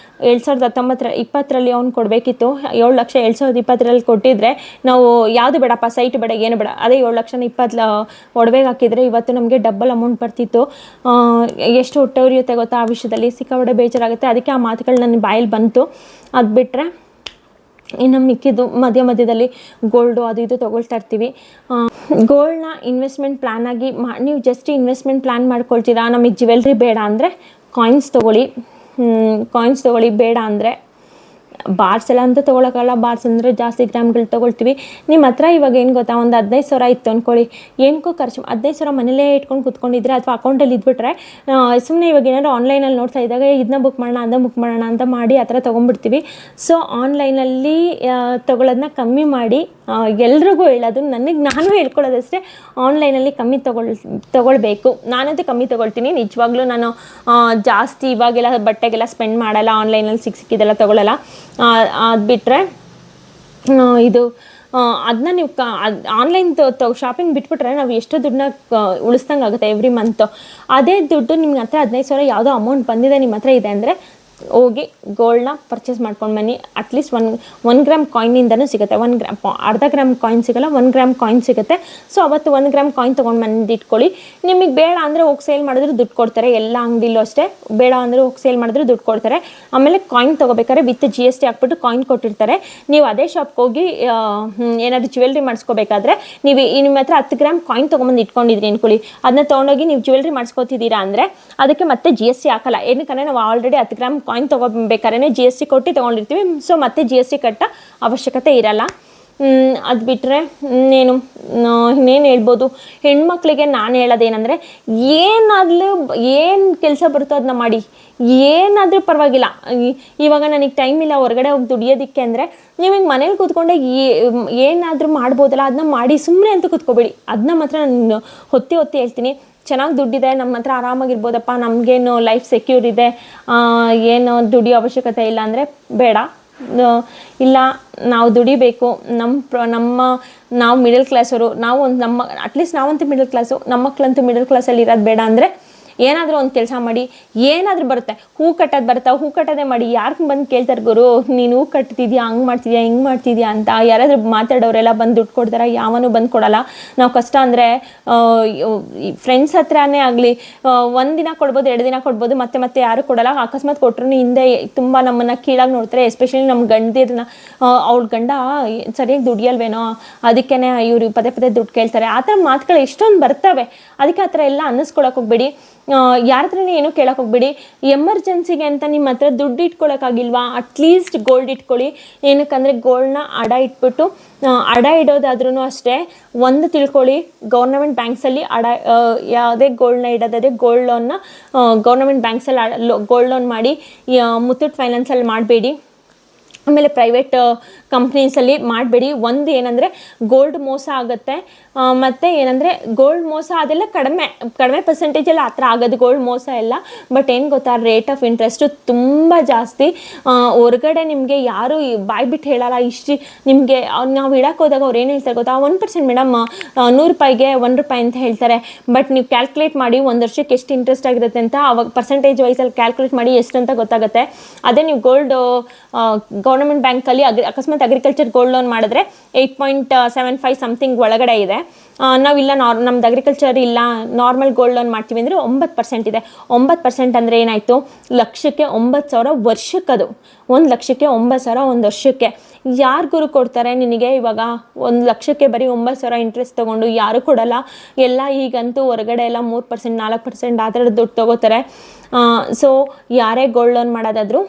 2020ರಲ್ಲಿ ಅವ್ನು ಕೊಡಬೇಕಿತ್ತು. 7 ಲಕ್ಷ 2020ರಲ್ಲಿ ಕೊಟ್ಟಿದ್ರೆ ನಾವು ಯಾವುದು ಬೇಡಪ್ಪ, ಸೈಟ್ ಬೇಡ, ಏನು ಬೇಡ, ಅದೇ 7 ಲಕ್ಷನ 20 ಒಡವೆಗೆ ಹಾಕಿದರೆ ಇವತ್ತು ನಮಗೆ ಡಬಲ್ ಅಮೌಂಟ್ ಬರ್ತಿತ್ತು. ಎಷ್ಟು ಹೊಟ್ಟೆ ಉರಿಯುತ್ತೆ ಗೊತ್ತಾ ಆ ವಿಷಯದಲ್ಲಿ. ಸಿಕ್ಕಾಪಟ್ಟೆ ಬೇಜಾರಾಗುತ್ತೆ. ಅದಕ್ಕೆ ಆ ಮಾತುಗಳು ನನ್ನ ಬಾಯಲ್ಲಿ ಬಂತು. ಅದು ಬಿಟ್ಟರೆ ಇನ್ನು ಮಿಕ್ಕಿದ್ದು ಮಧ್ಯದಲ್ಲಿ ಗೋಲ್ಡು ಅದು ಇದು ತೊಗೊಳ್ತಾ ಇರ್ತೀವಿ. ಗೋಲ್ಡ್ನ ಇನ್ವೆಸ್ಟ್ಮೆಂಟ್ ಪ್ಲ್ಯಾನ್ ಆಗಿ ನೀವು ಜಸ್ಟ್ ಇನ್ವೆಸ್ಟ್ಮೆಂಟ್ ಪ್ಲ್ಯಾನ್ ಮಾಡ್ಕೊಳ್ತೀರಾ. ನಮಗೆ ಜ್ಯುವೆಲ್ರಿ ಬೇಡ ಅಂದರೆ ಕಾಯಿನ್ಸ್ ತೊಗೊಳ್ಳಿ. ಬೇಡ ಅಂದರೆ ಬಾರ್ಸ್ ಎಲ್ಲ ಅಂತ ತೊಗೊಳಕ್ಕಲ್ಲ. ಬಾರ್ಸ್ ಅಂದರೆ ಜಾಸ್ತಿ ಗ್ರಾಮ್ಗಳು ತೊಗೊಳ್ತೀವಿ. ನಿಮ್ಮ ಹತ್ರ ಇವಾಗ ಏನು ಗೊತ್ತಾ, ಒಂದು 15,000 ಇತ್ತು ಅಂದ್ಕೊಳ್ಳಿ. ಏನಕ್ಕೂ ಖರ್ಚು 15,000 ಮನೇಲೇ ಇಟ್ಕೊಂಡು ಕೂತ್ಕೊಂಡಿದ್ರೆ ಅಥವಾ ಅಕೌಂಟಲ್ಲಿ ಇದ್ಬಿಟ್ರೆ ಸುಮ್ಮನೆ ಇವಾಗ ಏನಾದ್ರು ಆನ್ಲೈನಲ್ಲಿ ನೋಡ್ತಾ ಇದ್ದಾಗ ಇದನ್ನ ಬುಕ್ ಮಾಡೋಣ ಅದನ್ನ ಬುಕ್ ಮಾಡೋಣ ಅಂತ ಮಾಡಿ ಆ ಥರ ತೊಗೊಂಡ್ಬಿಡ್ತೀವಿ. ಸೊ ಆನ್ಲೈನಲ್ಲಿ ತೊಗೊಳೋದನ್ನ ಕಮ್ಮಿ ಮಾಡಿ. ಎಲ್ರಿಗೂ ಹೇಳೋದು, ನಾನು ಹೇಳ್ಕೊಳ್ಳೋದಷ್ಟೇ, ಆನ್ಲೈನಲ್ಲಿ ಕಮ್ಮಿ ತೊಗೊಳ್ಬೇಕು. ನಾನಂತೂ ಕಮ್ಮಿ ತೊಗೊಳ್ತೀನಿ ನಿಜವಾಗ್ಲೂ. ನಾನು ಜಾಸ್ತಿ ಇವಾಗೆಲ್ಲ ಬಟ್ಟೆಗೆಲ್ಲ ಸ್ಪೆಂಡ್ ಮಾಡಲ್ಲ. ಆನ್ಲೈನಲ್ಲಿ ಸಿಕ್ಕಿದೆಲ್ಲ ತೊಗೊಳ್ಳಲ್ಲ. ಅದು ಬಿಟ್ಟರೆ ಇದು ಅದನ್ನ ನೀವು ಆನ್ಲೈನ್ ಶಾಪಿಂಗ್ ಬಿಟ್ಬಿಟ್ರೆ ನಾವು ಎಷ್ಟು ದುಡ್ಡನ್ನ ಉಳಿಸ್ದಂಗೆ ಆಗುತ್ತೆ ಎವ್ರಿ ಮಂತು. ಅದೇ ದುಡ್ಡು ನಿಮ್ಗೆ ಹತ್ರ 15,000 ಯಾವುದೋ ಅಮೌಂಟ್ ಬಂದಿದೆ ನಿಮ್ಮ ಹತ್ರ ಇದೆ ಅಂದರೆ ಹೋಗಿ ಗೋಲ್ಡ್ನ ಪರ್ಚೇಸ್ ಮಾಡ್ಕೊಂಡು ಬನ್ನಿ. ಅಟ್ಲೀಸ್ಟ್ 1 ಗ್ರಾಮ್ ಕಾಯಿನಿಂದನೂ ಸಿಗುತ್ತೆ. 1 ಗ್ರಾಮ್, ಅರ್ಧ ಗ್ರಾಮ್ ಕಾಯಿನ್ ಸಿಗೋಲ್ಲ, 1 ಗ್ರಾಮ್ ಕಾಯಿನ್ ಸಿಗುತ್ತೆ. ಸೊ ಅವತ್ತು 1 ಗ್ರಾಮ್ ಕಾಯಿನ್ ತೊಗೊಂಡು ಬಂದು ಇಟ್ಕೊಳ್ಳಿ. ನಿಮಗೆ ಬೇಡ ಅಂದರೆ ಹೋಗಿ ಸೇಲ್ ಮಾಡಿದ್ರೆ ದುಡ್ಡು ಕೊಡ್ತಾರೆ. ಎಲ್ಲ ಅಂಗಡಿಲೂ ಅಷ್ಟೇ, ಬೇಡ ಅಂದರೆ ಹೋಗಿ ಸೇಲ್ ಮಾಡಿದ್ರೆ ದುಡ್ಡು ಕೊಡ್ತಾರೆ. ಆಮೇಲೆ ಕಾಯಿನ್ ತೊಗೋಬೇಕಾದ್ರೆ ವಿತ್ GST ಹಾಕ್ಬಿಟ್ಟು ಕಾಯಿನ್ ಕೊಟ್ಟಿರ್ತಾರೆ. ನೀವು ಅದೇ ಶಾಪ್ಗೆ ಹೋಗಿ ಏನಾದರೂ ಜ್ಯುವೆಲ್ರಿ ಮಾಡಿಸ್ಕೋಬೇಕಾದ್ರೆ ನಿಮ್ಮ ಹತ್ರ 10 ಗ್ರಾಮ್ ಕಾಯಿನ್ ತೊಗೊಂಬಂದು ಇಟ್ಕೊಂಡಿದ್ರಿ ಅನ್ಕೊಳ್ಳಿ. ಅದನ್ನ ತೊಗೊಂಡೋಗಿ ನೀವು ಜ್ಯುವೆಲ್ರಿ ಮಾಡಿಸ್ಕೋತಿದ್ದೀರಾ ಅಂದರೆ ಅದಕ್ಕೆ ಮತ್ತೆ GST ಹಾಕಲ್ಲ. ಏನಕ್ಕಂದರೆ ನಾವು ಆಲ್ರೆಡಿ 10 ಗ್ರಾಮ್ ಕಾಯಿನ್ ತೊಗೋಬೇಕಾದ್ರೆ GST ಕೊಟ್ಟು ತೊಗೊಂಡಿರ್ತೀವಿ. ಸೊ ಮತ್ತೆ GST ಕಟ್ಟೋ ಅವಶ್ಯಕತೆ ಇರಲ್ಲ. ಅದು ಬಿಟ್ಟರೆ ಇನ್ನೇನು ಹೇಳ್ಬೋದು, ಹೆಣ್ಮಕ್ಳಿಗೆ ನಾನು ಹೇಳೋದೇನೆಂದರೆ, ಏನು ಕೆಲಸ ಬರುತ್ತೋ ಅದನ್ನ ಮಾಡಿ. ಏನಾದರೂ ಪರವಾಗಿಲ್ಲ. ಇವಾಗ ನನಗೆ ಟೈಮ್ ಇಲ್ಲ ಹೊರಗಡೆ ಹೋಗಿ ದುಡಿಯೋದಕ್ಕೆ ಅಂದರೆ ನಿಮಗೆ ಮನೇಲಿ ಕೂತ್ಕೊಂಡೆ ಏನಾದರೂ ಮಾಡ್ಬೋದಲ್ಲ, ಅದನ್ನ ಮಾಡಿ. ಸುಮ್ಮನೆ ಅಂತ ಕೂತ್ಕೋಬೇಡಿ. ಅದನ್ನ ಮಾತ್ರ ನಾನು ಹೊತ್ತಿ ಹೇಳ್ತೀನಿ. ಚೆನ್ನಾಗಿ ದುಡ್ಡಿದೆ, ನಮ್ಮ ಹತ್ರ ಆರಾಮಾಗಿರ್ಬೋದಪ್ಪ, ನಮಗೇನು ಲೈಫ್ ಸೆಕ್ಯೂರ್ ಇದೆ, ಏನು ದುಡಿಯೋ ಅವಶ್ಯಕತೆ ಇಲ್ಲ ಅಂದರೆ ಬೇಡ. ಇಲ್ಲ, ನಾವು ದುಡಿಬೇಕು. ನಾವು ಮಿಡಲ್ ಕ್ಲಾಸವರು, ಅಟ್ಲೀಸ್ಟ್ ನಾವಂತೂ ಮಿಡಲ್ ಕ್ಲಾಸು, ನಮ್ಮ ಮಕ್ಕಳಂತೂ ಮಿಡಲ್ ಕ್ಲಾಸಲ್ಲಿ ಇರೋದು ಬೇಡ ಅಂದರೆ ಏನಾದರೂ ಒಂದು ಕೆಲಸ ಮಾಡಿ. ಏನಾದರೂ ಬರುತ್ತೆ. ಹೂ ಕಟ್ಟೋದು ಬರುತ್ತಾ, ಹೂ ಕಟ್ಟೋದೇ ಮಾಡಿ. ಯಾರು ಬಂದು ಕೇಳ್ತಾರೆ, ಗುರು ನೀನು ಹೂ ಕಟ್ತಿದ್ಯಾ, ಹಂಗೆ ಮಾಡ್ತಿದ್ಯಾ, ಹಿಂಗೆ ಮಾಡ್ತಿದ್ಯಾ ಅಂತ ಯಾರಾದರೂ ಮಾತಾಡೋರೆಲ್ಲ ಬಂದು ದುಡ್ಡು ಕೊಡ್ತಾರೆ? ಯಾವನೂ ಬಂದು ಕೊಡಲ್ಲ. ನಾವು ಕಷ್ಟ ಅಂದರೆ ಫ್ರೆಂಡ್ಸ್ ಹತ್ರನೇ ಆಗಲಿ 1 ದಿನ ಕೊಡ್ಬೋದು, 2 ದಿನ ಕೊಡ್ಬೋದು, ಮತ್ತೆ ಯಾರು ಕೊಡಲ್ಲ. ಅಕಸ್ಮಾತ್ ಕೊಟ್ಟರು ಹಿಂದೆ ತುಂಬ ನಮ್ಮನ್ನು ಕೀಳಾಗಿ ನೋಡ್ತಾರೆ. ಎಸ್ಪೆಷಲಿ ನಮ್ಮ ಗಂಡದಿರನ್ನ, ಅವ್ಳ ಗಂಡ ಸರಿಯಾಗಿ ದುಡಿಯಲ್ವೇನೋ, ಅದಕ್ಕೇ ಇವರು ಪದೇ ದುಡ್ಡು ಕೇಳ್ತಾರೆ. ಆ ಥರ ಮಾತುಗಳು ಎಷ್ಟೊಂದು ಬರ್ತವೆ. ಅದಕ್ಕೆ ಆ ಥರ ಎಲ್ಲ ಅನ್ನಿಸ್ಕೊಳಕ್ಕೆ ಹೋಗ್ಬೇಡಿ. ಯಾರ ಹತ್ರನೇ ಏನೂ ಕೇಳಕ್ಕೆ ಹೋಗ್ಬೇಡಿ. ಎಮರ್ಜೆನ್ಸಿಗೆ ಅಂತ ನಿಮ್ಮ ಹತ್ರ ದುಡ್ಡು ಇಟ್ಕೊಳ್ಳೋಕ್ಕಾಗಿಲ್ವಾ, ಅಟ್ಲೀಸ್ಟ್ ಗೋಲ್ಡ್ ಇಟ್ಕೊಳ್ಳಿ. ಏನಕ್ಕಂದರೆ ಗೋಲ್ಡ್ನ ಅಡ ಇಡೋದಾದ್ರೂ ಅಷ್ಟೇ, ಒಂದು ತಿಳ್ಕೊಳ್ಳಿ, ಗೌರ್ನಮೆಂಟ್ ಬ್ಯಾಂಕ್ಸಲ್ಲಿ ಯಾವುದೇ ಗೋಲ್ಡ್ನ ಇಡೋದಾದರೆ ಗೋಲ್ಡ್ ಲೋನ್ನ ಗೌರ್ನಮೆಂಟ್ ಬ್ಯಾಂಕ್ಸಲ್ಲಿ ಗೋಲ್ಡ್ ಲೋನ್ ಮಾಡಿ. ಮುತ್ತೂಟ್ ಫೈನಾನ್ಸಲ್ಲಿ ಮಾಡಬೇಡಿ. ಆಮೇಲೆ ಪ್ರೈವೇಟ್ ಕಂಪ್ನೀಸಲ್ಲಿ ಮಾಡಬೇಡಿ. ಒಂದು ಏನಂದರೆ ಗೋಲ್ಡ್ ಮೋಸ ಆಗುತ್ತೆ. ಮತ್ತು ಏನಂದರೆ ಗೋಲ್ಡ್ ಮೋಸ ಅದೆಲ್ಲ ಕಡಿಮೆ ಪರ್ಸೆಂಟೇಜಲ್ಲಿ ಆ ಥರ ಆಗೋದು ಗೋಲ್ಡ್ ಮೋಸ ಎಲ್ಲ. ಬಟ್ ಏನು ಗೊತ್ತಾ, ರೇಟ್ ಆಫ್ ಇಂಟ್ರೆಸ್ಟು ತುಂಬ ಜಾಸ್ತಿ. ಹೊರಗಡೆ ನಿಮಗೆ ಯಾರು ಬಾಯ್ಬಿಟ್ಟು ಹೇಳಲ್ಲ. ನಿಮಗೆ ನಾವು ಇಡಕ್ಕೆ ಹೋದಾಗ ಅವ್ರು ಏನು ಹೇಳ್ತಾರೆ ಗೊತ್ತಾ, 1% ಮೇಡಮ್, 100 ರೂಪಾಯಿಗೆ 1 ರೂಪಾಯಿ ಅಂತ ಹೇಳ್ತಾರೆ. ಬಟ್ ನೀವು ಕ್ಯಾಲ್ಕುಲೇಟ್ ಮಾಡಿ 1 ವರ್ಷಕ್ಕೆ ಎಷ್ಟು ಇಂಟ್ರೆಸ್ಟ್ ಆಗಿರುತ್ತೆ ಅಂತ ಅವಾಗ ಪರ್ಸೆಂಟೇಜ್ ವೈಸಲ್ಲಿ ಕ್ಯಾಲ್ಕುಲೇಟ್ ಮಾಡಿ ಎಷ್ಟು ಅಂತ ಗೊತ್ತಾಗುತ್ತೆ. ಅದೇ ನೀವು ಗೋಲ್ಡ್ ಗೌರ್ಮೆಂಟ್ ಬ್ಯಾಂಕಲ್ಲಿ ಅಕಸ್ಮಾತ್ ಅಗ್ರಿಕಲ್ಚರ್ ಗೋಲ್ಡ್ ಲೋನ್ ಮಾಡಿದ್ರೆ 8.75 ಸಮಥಿಂಗ್ ಒಳಗಡೆ ಇದೆ. ನಾವಿಲ್ಲ ನಮ್ದು ಅಗ್ರಿಕಲ್ಚರ್ ಇಲ್ಲ, ನಾರ್ಮಲ್ ಗೋಲ್ಡ್ ಲೋನ್ ಮಾಡ್ತೀವಿ ಅಂದರೆ 9% ಇದೆ. 9% ಅಂದರೆ ಏನಾಯಿತು, ಲಕ್ಷಕ್ಕೆ 9,000 ವರ್ಷಕ್ಕದು. 1 ಲಕ್ಷಕ್ಕೆ 9,000 1 ವರ್ಷಕ್ಕೆ. ಯಾರು ಗುರು ಕೊಡ್ತಾರೆ ನಿನಗೆ? ಇವಾಗ 1 ಲಕ್ಷಕ್ಕೆ ಬರೀ 9,000 ಇಂಟ್ರೆಸ್ಟ್ ತೊಗೊಂಡು ಯಾರು ಕೊಡಲ್ಲ. ಎಲ್ಲ ಈಗಂತೂ ಹೊರಗಡೆ ಎಲ್ಲ 3% 4% ಆ ಥರದ ದುಡ್ಡು ತೊಗೋತಾರೆ. ಸೊ ಯಾರೇ ಗೋಲ್ಡ್ ಲೋನ್ ಮಾಡೋದಾದರೂ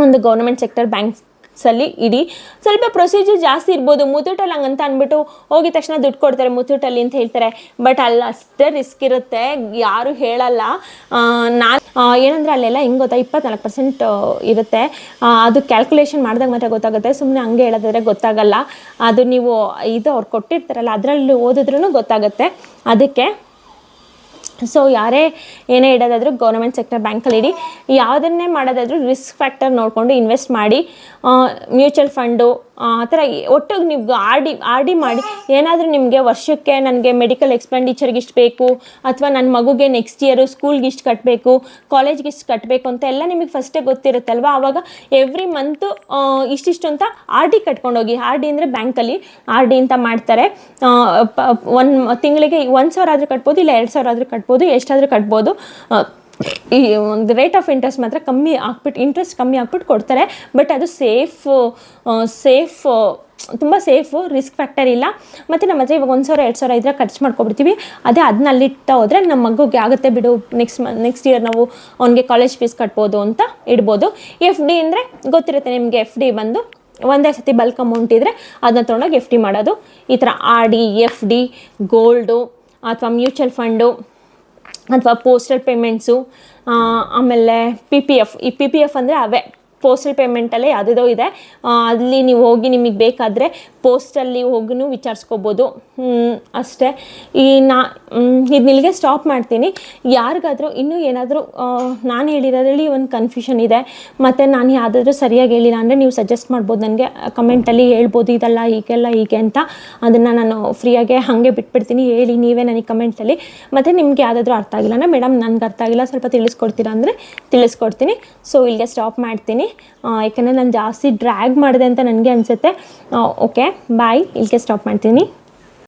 ಒಂದು ಗೌರ್ಮೆಂಟ್ ಸೆಕ್ಟರ್ ಬ್ಯಾಂಕ್ಸಲ್ಲಿ ಇಡಿ. ಸ್ವಲ್ಪ ಪ್ರೊಸೀಜರ್ ಜಾಸ್ತಿ ಇರ್ಬೋದು. ಮುತ್ತೂಟಲ್ಲಿ ಹಂಗಂತ ಅಂದ್ಬಿಟ್ಟು ಹೋಗಿದ ತಕ್ಷಣ ದುಡ್ಡು ಕೊಡ್ತಾರೆ ಮುತ್ತೂಟಲ್ಲಿ ಅಂತ ಹೇಳ್ತಾರೆ. ಬಟ್ ಅಲ್ಲಿ ಅಷ್ಟೇ ರಿಸ್ಕ್ ಇರುತ್ತೆ, ಯಾರು ಹೇಳಲ್ಲ. ನಾನು ಏನಂದರೆ ಅಲ್ಲೆಲ್ಲ ಹೆಂಗೆ ಗೊತ್ತಾ, 24% ಇರುತ್ತೆ. ಅದು ಕ್ಯಾಲ್ಕುಲೇಷನ್ ಮಾಡಿದಾಗ ಮಾತ್ರ ಗೊತ್ತಾಗುತ್ತೆ. ಸುಮ್ಮನೆ ಹಂಗೆ ಹೇಳೋದಾದ್ರೆ ಗೊತ್ತಾಗಲ್ಲ. ಅದು ನೀವು ಅವ್ರು ಕೊಟ್ಟಿರ್ತಾರಲ್ಲ ಅದರಲ್ಲಿ ಓದಿದ್ರೂ ಗೊತ್ತಾಗುತ್ತೆ. ಅದಕ್ಕೆ ಸೊ ಯಾರೇ ಏನೇ ಇಡೋದಾದರೂ ಗೌರ್ಮೆಂಟ್ ಸೆಕ್ಟರ್ ಬ್ಯಾಂಕಲ್ಲಿ ಇಡಿ. ಯಾವುದನ್ನೇ ಮಾಡೋದಾದರೂ ರಿಸ್ಕ್ ಫ್ಯಾಕ್ಟರ್ ನೋಡಿಕೊಂಡು ಇನ್ವೆಸ್ಟ್ ಮಾಡಿ. ಮ್ಯೂಚುವಲ್ ಫಂಡು ಆ ಥರ ಒಟ್ಟಿಗೆ ನೀವು ಆರ್ ಡಿ ಮಾಡಿ. ಏನಾದರೂ ನಿಮಗೆ ವರ್ಷಕ್ಕೆ ನನಗೆ ಮೆಡಿಕಲ್ ಎಕ್ಸ್ಪೆಂಡಿಚರ್ಗೆ ಇಷ್ಟು ಬೇಕು, ಅಥವಾ ನನ್ನ ಮಗುಗೆ ನೆಕ್ಸ್ಟ್ ಇಯರು ಸ್ಕೂಲ್ಗೆ ಇಷ್ಟು ಕಟ್ಟಬೇಕು, ಕಾಲೇಜ್ಗೆ ಇಷ್ಟು ಕಟ್ಟಬೇಕು ಅಂತ ಎಲ್ಲ ನಿಮಗೆ ಫಸ್ಟೇ ಗೊತ್ತಿರುತ್ತಲ್ವ. ಆವಾಗ ಎವ್ರಿ ಮಂತು ಇಷ್ಟಿಷ್ಟು ಅಂತ ಆರ್ ಡಿ ಕಟ್ಕೊಂಡೋಗಿ. ಆರ್ ಡಿ ಅಂದರೆ ಬ್ಯಾಂಕಲ್ಲಿ ಆರ್ ಡಿ ಅಂತ ಮಾಡ್ತಾರೆ. ತಿಂಗಳಿಗೆ 1,000 ಆದರೂ ಕಟ್ಬೋದು, ಇಲ್ಲ 2,000 ಆದರೂ ಕಟ್ಬೋದು, ಎಷ್ಟಾದರೂ ಕಟ್ಬೋದು. ಈ ಒಂದು ರೇಟ್ ಆಫ್ ಇಂಟ್ರೆಸ್ಟ್ ಮಾತ್ರ ಕಮ್ಮಿ ಹಾಕ್ಬಿಟ್ಟು, ಇಂಟ್ರೆಸ್ಟ್ ಕಮ್ಮಿ ಹಾಕ್ಬಿಟ್ಟು ಕೊಡ್ತಾರೆ. ಬಟ್ ಅದು ತುಂಬ ಸೇಫು, ರಿಸ್ಕ್ ಫ್ಯಾಕ್ಟರ್ ಇಲ್ಲ. ಮತ್ತು ನಮ್ಮ ಹತ್ರ ಇವಾಗ 1,000-2,000 ಇದ್ದರೆ ಖರ್ಚು ಮಾಡ್ಕೊಬಿಡ್ತೀವಿ. ಅದೇ ಅದನ್ನ ಅಲ್ಲಿಡ್ತಾ ಹೋದರೆ ನಮ್ಮ ಮಗುಗೆ ಆಗುತ್ತೆ ಬಿಡು, ನೆಕ್ಸ್ಟ್ ಇಯರ್ ನಾವು ಅವ್ನಿಗೆ ಕಾಲೇಜ್ ಫೀಸ್ ಕಟ್ಬೋದು ಅಂತ ಇಡ್ಬೋದು. ಎಫ್ ಡಿ ಅಂದರೆ ಗೊತ್ತಿರುತ್ತೆ ನಿಮಗೆ. ಎಫ್ ಡಿ ಬಂದು ಒಂದೇ ಸತಿ ಬಲ್ಕ್ ಅಮೌಂಟ್ ಇದ್ದರೆ ಅದನ್ನ ತೊಗೊಂಡೋಗಿ ಎಫ್ ಡಿ ಮಾಡೋದು. ಈ ಥರ R D, F D, gold ಅಥವಾ ಮ್ಯೂಚುವಲ್ ಫಂಡು ಅಥವಾ ಪೋಸ್ಟಲ್ ಪೇಮೆಂಟ್ಸು, ಆಮೇಲೆ ಪಿ ಪಿ ಎಫ್. ಈ ಪಿ ಪಿ ಎಫ್ ಅಂದರೆ ಅವೇ ಪೋಸ್ಟಲ್ ಪೇಮೆಂಟಲ್ಲೇ ಯಾವುದೋ ಇದೆ. ಅಲ್ಲಿ ನೀವು ಹೋಗಿ ನಿಮಗೆ ಬೇಕಾದರೆ ಪೋಸ್ಟಲ್ಲಿ ಹೋಗಿನೂ ವಿಚಾರಿಸ್ಕೋಬೋದು. ಅಷ್ಟೇ. ಇದು ಇಲ್ಲಿಗೆ ಸ್ಟಾಪ್ ಮಾಡ್ತೀನಿ. ಯಾರಿಗಾದರೂ ಇನ್ನೂ ಏನಾದರೂ ನಾನು ಹೇಳಿರೋದ್ರಲ್ಲಿ ಒಂದು ಕನ್ಫ್ಯೂಷನ್ ಇದೆ, ಮತ್ತು ನಾನು ಯಾವುದಾದ್ರೂ ಸರಿಯಾಗಿ ಹೇಳಿಲ್ಲ ಅಂದರೆ ನೀವು ಸಜೆಸ್ಟ್ ಮಾಡ್ಬೋದು ನನಗೆ, ಕಮೆಂಟಲ್ಲಿ ಹೇಳ್ಬೋದು ಇದಲ್ಲ ಹೀಗೆ ಅಂತ. ಅದನ್ನು ನಾನು ಫ್ರೀಯಾಗೆ ಹಾಗೆ ಬಿಟ್ಬಿಡ್ತೀನಿ. ಹೇಳಿ ನೀವೇ ನನಗೆ ಕಮೆಂಟಲ್ಲಿ. ಮತ್ತು ನಿಮ್ಗೆ ಯಾವುದಾದ್ರೂ ಅರ್ಥ ಆಗಿಲ್ಲ ಅಂದರೆ ಮೇಡಮ್ ನನಗೆ ಅರ್ಥ ಆಗಿಲ್ಲ, ಸ್ವಲ್ಪ ತಿಳಿಸ್ಕೊಡ್ತೀರಾ ಅಂದರೆ ತಿಳಿಸ್ಕೊಡ್ತೀನಿ. ಸೊ ಇಲ್ಲಿಗೆ ಸ್ಟಾಪ್ ಮಾಡ್ತೀನಿ, ಯಾಕಂದರೆ ನಾನು ಜಾಸ್ತಿ ಡ್ರ್ಯಾಗ್ ಮಾಡಿದೆ ಅಂತ ನನಗೆ ಅನಿಸುತ್ತೆ. ಓಕೆ ಬಾಯ್, ಇಲ್ಲಿಗೆ ಸ್ಟಾಪ್ ಮಾಡ್ತೀನಿ.